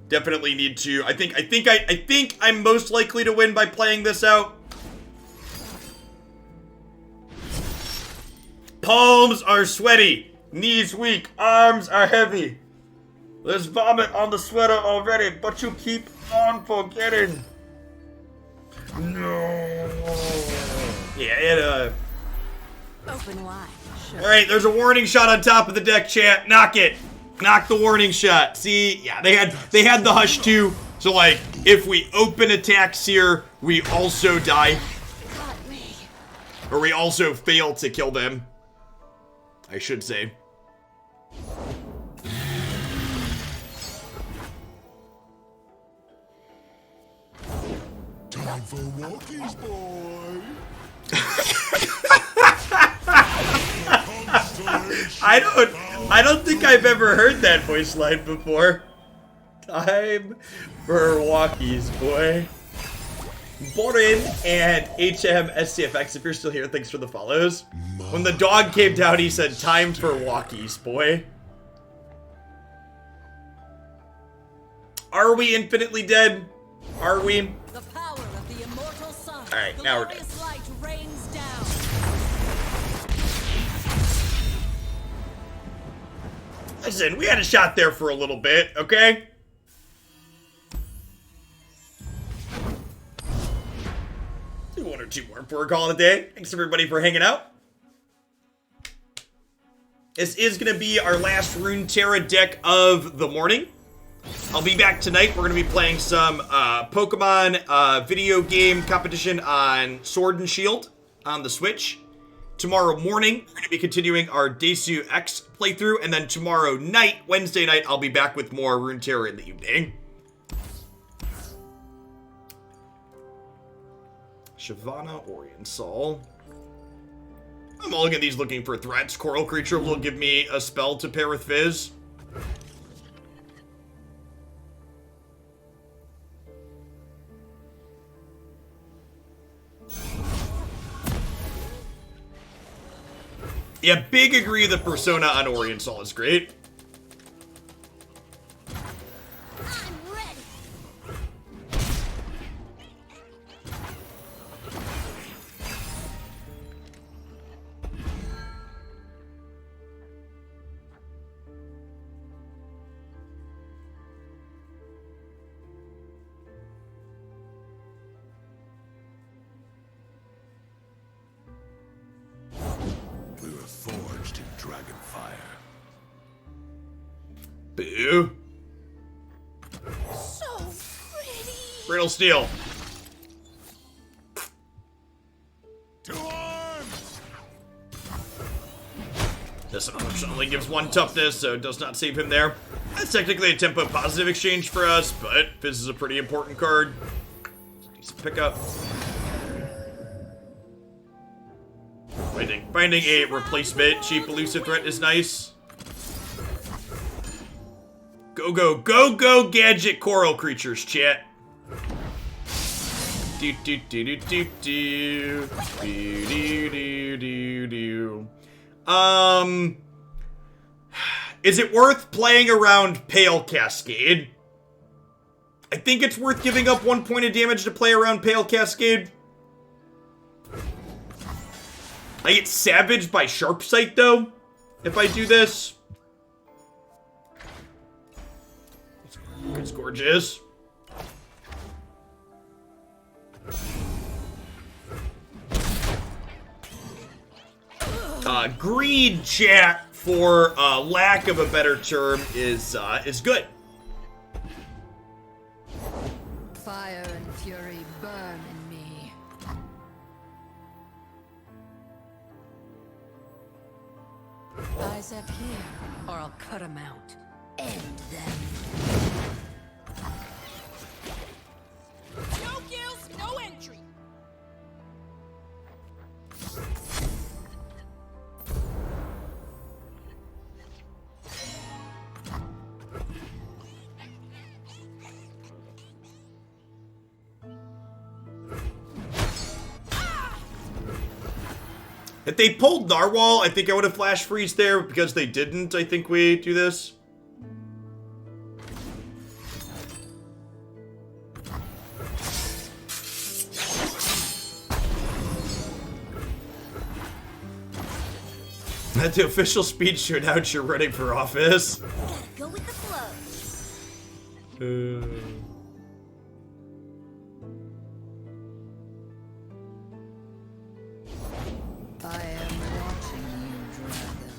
definitely need to. I think I'm most likely to win by playing this out. Palms are sweaty, knees weak, arms are heavy. There's vomit on the sweater already, but you keep on forgetting. No. Yeah, Open wide. Sure. Alright, there's a warning shot on top of the deck, chat. Knock it. Knock the warning shot. See? Yeah, they had the hush too. So like, if we open attacks here, we also die. Got me. Or we also fail to kill them. I should say. Time for walkies, boy. I don't think I've ever heard that voice line before. Time for walkies, boy. Borin and HMSCFX, if you're still here, thanks for the follows. When the dog came down, he said, time for walkies, boy. Are we infinitely dead? Are we? The power of the immortal sun. All right, now we're dead. Glorious light rains down. Listen, we had a shot there for a little bit, okay? Do one or two more before we call it a day. Thanks everybody for hanging out. This is going to be our last Runeterra deck of the morning. I'll be back tonight. We're going to be playing some Pokemon video game competition on Sword and Shield on the Switch. Tomorrow morning, we're going to be continuing our Desu X playthrough, and then tomorrow night, Wednesday night, I'll be back with more Runeterra in the evening. Shyvana, Oriensol. I'm all looking at these looking for threats. Coral Creature will give me a spell to pair with Fizz. Yeah, big agree the Persona on Oriensol is great. I'm ready. We were forged in Dragonfire. Boo. So pretty. Brittle Steel. To arms! This unfortunately gives one toughness, so it does not save him there. That's technically a tempo positive exchange for us, but Fizz is a pretty important card. Decent pickup. Finding a replacement cheap elusive threat is nice. Go, gadget coral creatures, chat. Do do do do do do do do do do. Is it worth playing around Pale Cascade? I think it's worth giving up 1 point of damage to play around Pale Cascade. I get savaged by Sharp Sight, though, if I do this. It's gorgeous. Greed, chat, for lack of a better term, is good. Fire and fury burn in me. Eyes up here, or I'll cut them out. End them. No kills, no entry. If they pulled Narwhal, I think I would have flash freeze there. Because they didn't, I think we do this. At the official speech shootout, you're running for office. Go with the flow. I am watching you, dragon.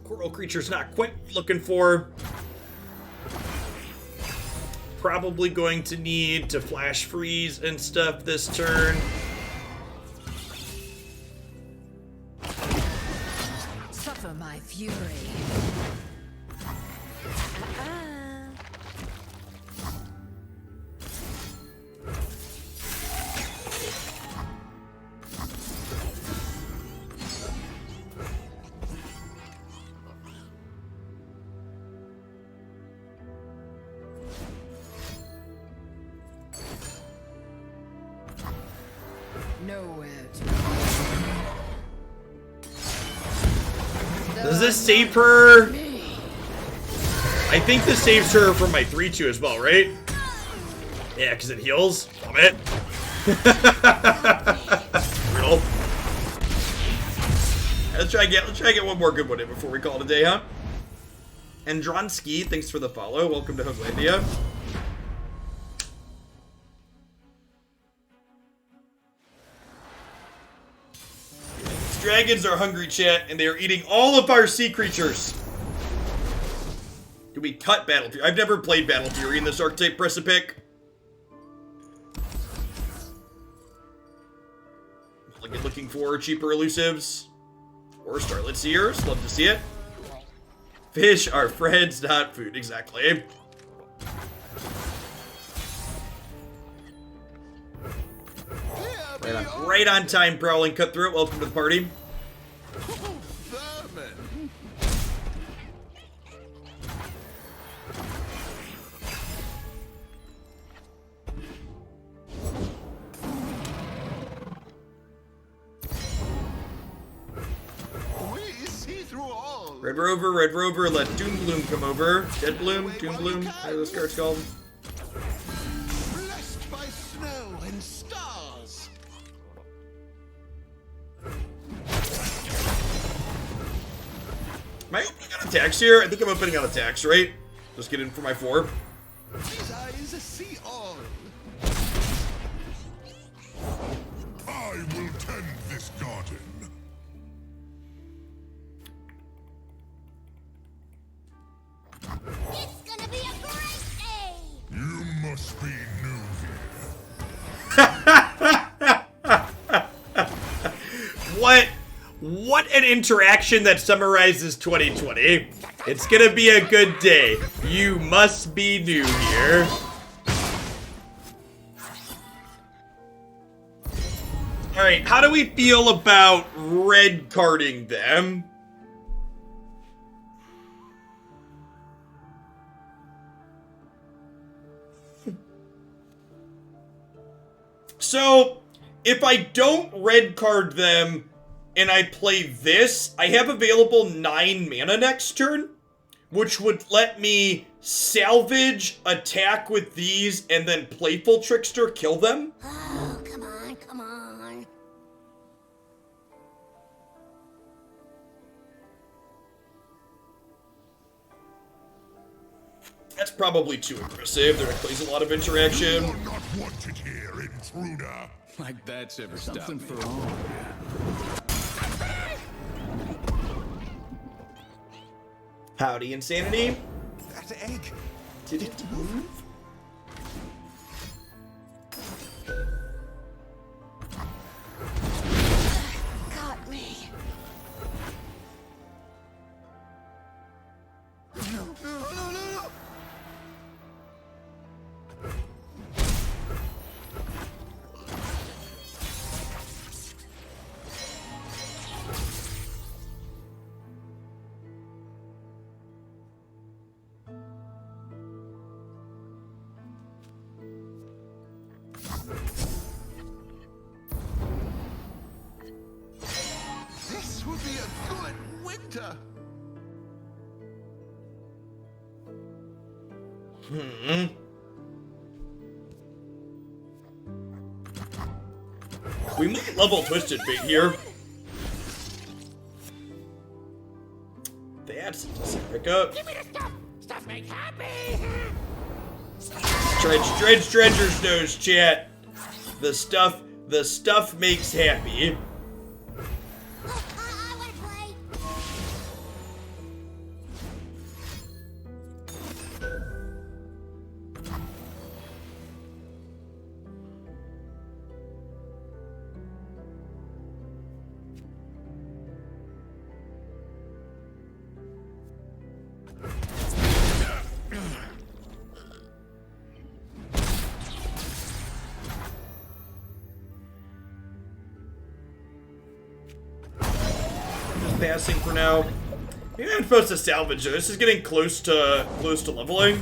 Coral creature's not quite looking for. Probably going to need to flash freeze and stuff this turn. Suffer my fury. Nowhere to go. Does this save her? I think this saves her from my 3-2 as well, right? Yeah, because it heals. Damn it. Real. Let's try to get one more good one in before we call it a day, huh? Andronski, thanks for the follow. Welcome to Hoglandia. Dragons are hungry, chat, and they are eating all of our sea creatures. Do we cut Battle Fury? I've never played Battle Fury in this archetype. Press a pick. Looking for cheaper elusives. Or Starlit Seers. Love to see it. Fish are friends, not food. Exactly. Right on time, Prowling Cutthroat. Welcome to the party. Red Rover, let Doom Bloom come over. Dead Bloom, Doom Bloom, how are those cards called? Blessed by snow and stars. Am I opening on attacks here? I think I'm opening on attacks, right? Just get in for my 4. His eyes see all. I will tend this garden. It's gonna be a great day! You must be new here. What an interaction that summarizes 2020. It's gonna be a good day. You must be new here. Alright, how do we feel about red carding them? So, if I don't red card them, and I play this, I have available 9 mana next turn, which would let me salvage, attack with these, and then Playful Trickster kill them. Oh, come on, come on. That's probably too aggressive. There plays a lot of interaction. You're not wanted here, intruder. Like that's ever Something stopped me. for all. Howdy, Insanity. That egg. Did it move? Got me. This would be a good winter. We might level Twisted Fate here. That's a decent pickup. Give me the stuff. Stuff makes happy. Dredger's nose, chat. The stuff makes happy. I wanna play. Just passing for now. Maybe I'm supposed to salvage it. This is getting close to leveling.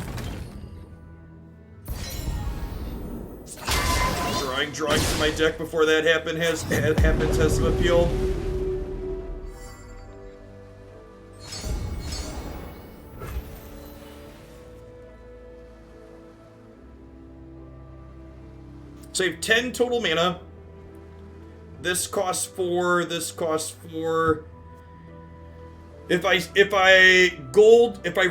Drawing from my deck before that happens has some appeal. So I have 10 total mana. This costs 4, this costs 4. If I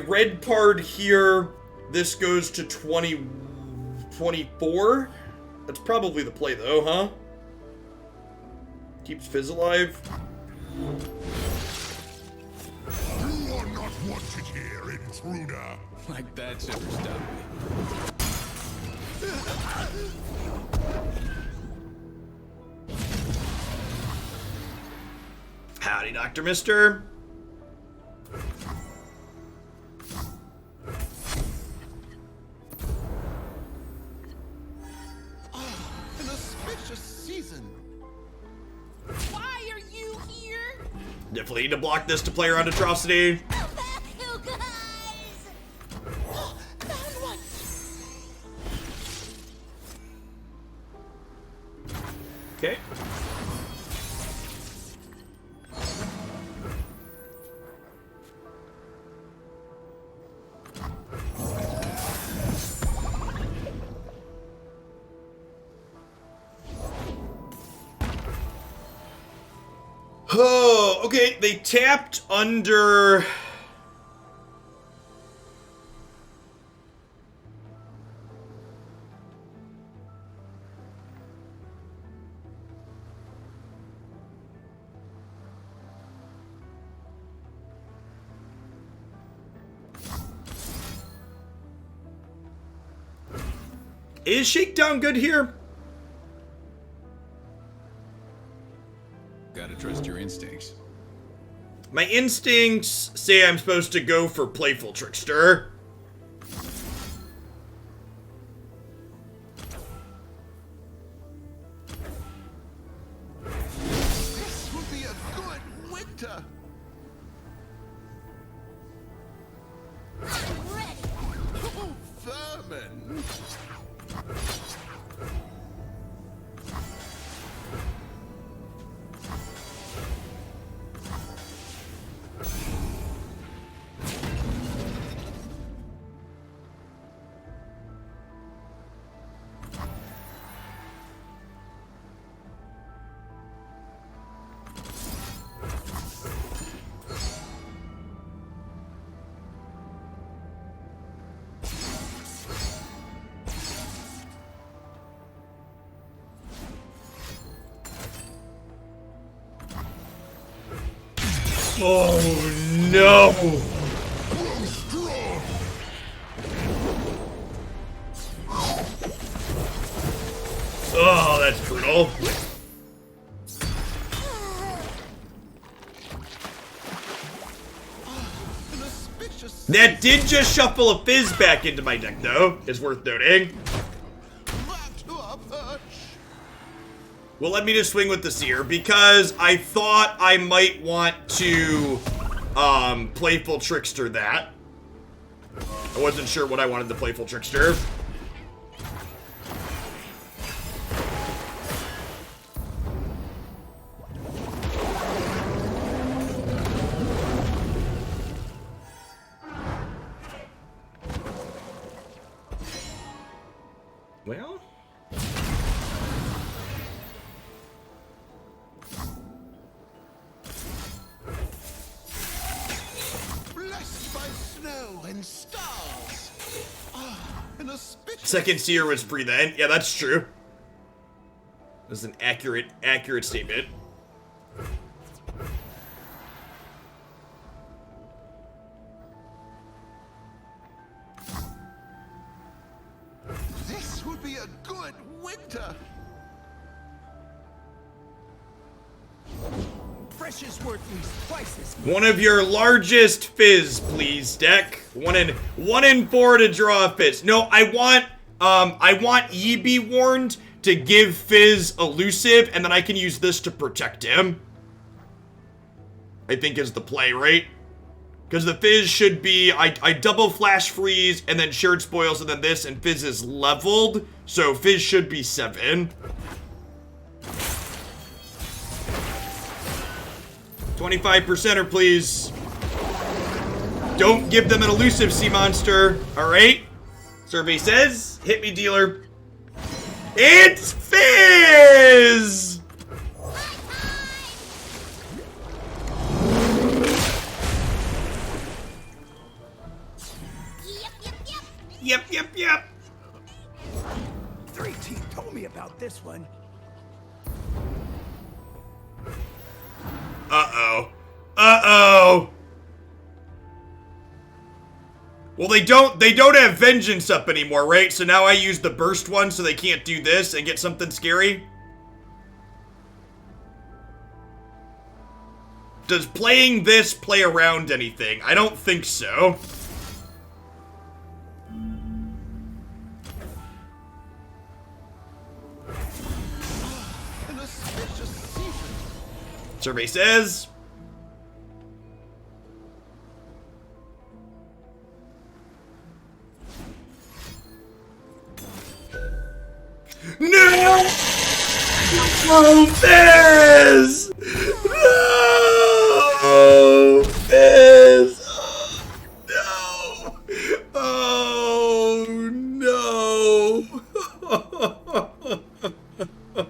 red card here, this goes to 24. That's probably the play though, huh? Keeps Fizz alive. You are not wanted here, intruder. Like that's ever stopped me. Howdy, Dr. Mister. An auspicious season. Why are you here? Definitely need to block this to play around Atrocity. Come back, you guys. Found one. Okay. Oh, okay, they tapped under... Is Shakedown good here? Gotta trust your instincts. My instincts say I'm supposed to go for Playful Trickster. This would be a good winter. I'm ready. Vermin. Oh no! Oh, that's brutal. That did just shuffle a Fizz back into my deck, though, is worth noting. Well, let me just swing with the Seer, because I thought I might want to, Playful Trickster that. I wasn't sure what I wanted to Playful Trickster. Well... Blessed by snow and stars. An auspicious Second Seer was free then. Yeah, that's true. That's an accurate statement. This would be a good winter. Fresh is worth at least twice as One of your largest Fizz, please, deck. One in 4 to draw a Fizz. No, I want Ye Be Warned to give Fizz elusive, and then I can use this to protect him. I think is the play, right? Because the Fizz should be, I double Flash Freeze, and then Shared Spoils, and then this, and Fizz is leveled. So Fizz should be 7. 25%er, please. Don't give them an elusive sea monster. Alright. Survey says, hit me, dealer. It's Fizz! Yep. 3 team told me about this one. Uh-oh. Well, they don't have Vengeance up anymore, right? So now I use the burst one so they can't do this and get something scary? Does playing this play around anything? I don't think so. An auspicious season. Survey says... No! Oh, Fizz! No! Fizz! Oh, no! Oh, no!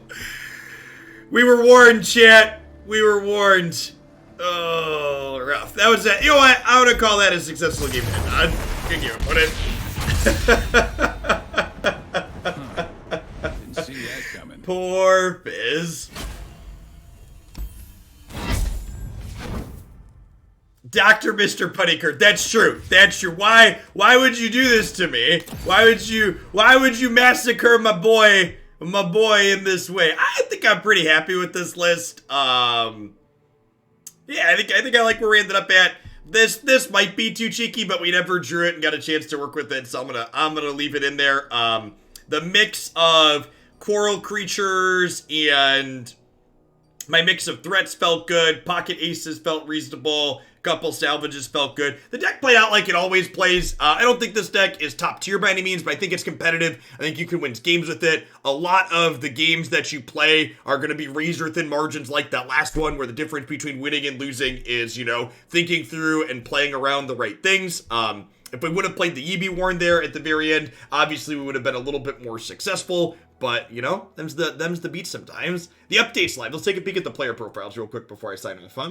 We were warned, chat. We were warned. Oh, rough. That was that. You know what? I would call that a successful game. Good game, put it. Didn't see that coming. Poor Fizz. Dr. Mr. Puttycurt. That's true. That's true. Why would you do this to me? Why would you massacre my boy in this way? I think I'm pretty happy with this list. Yeah, I think I like where we ended up at. This might be too cheeky, but we never drew it and got a chance to work with it, so I'm gonna leave it in there. The mix of Quarrel creatures and my mix of threats felt good. Pocket aces felt reasonable. Couple salvages felt good. The deck played out like it always plays. I don't think this deck is top tier by any means, but I think it's competitive. I think you can win games with it. A lot of the games that you play are going to be razor thin margins like that last one, where the difference between winning and losing is, you know, thinking through and playing around the right things. If we would have played the Ye Be Warned there at the very end, obviously we would have been a little bit more successful. But, you know, them's the beat sometimes. The update slide. Let's take a peek at the player profiles real quick before I sign off, huh?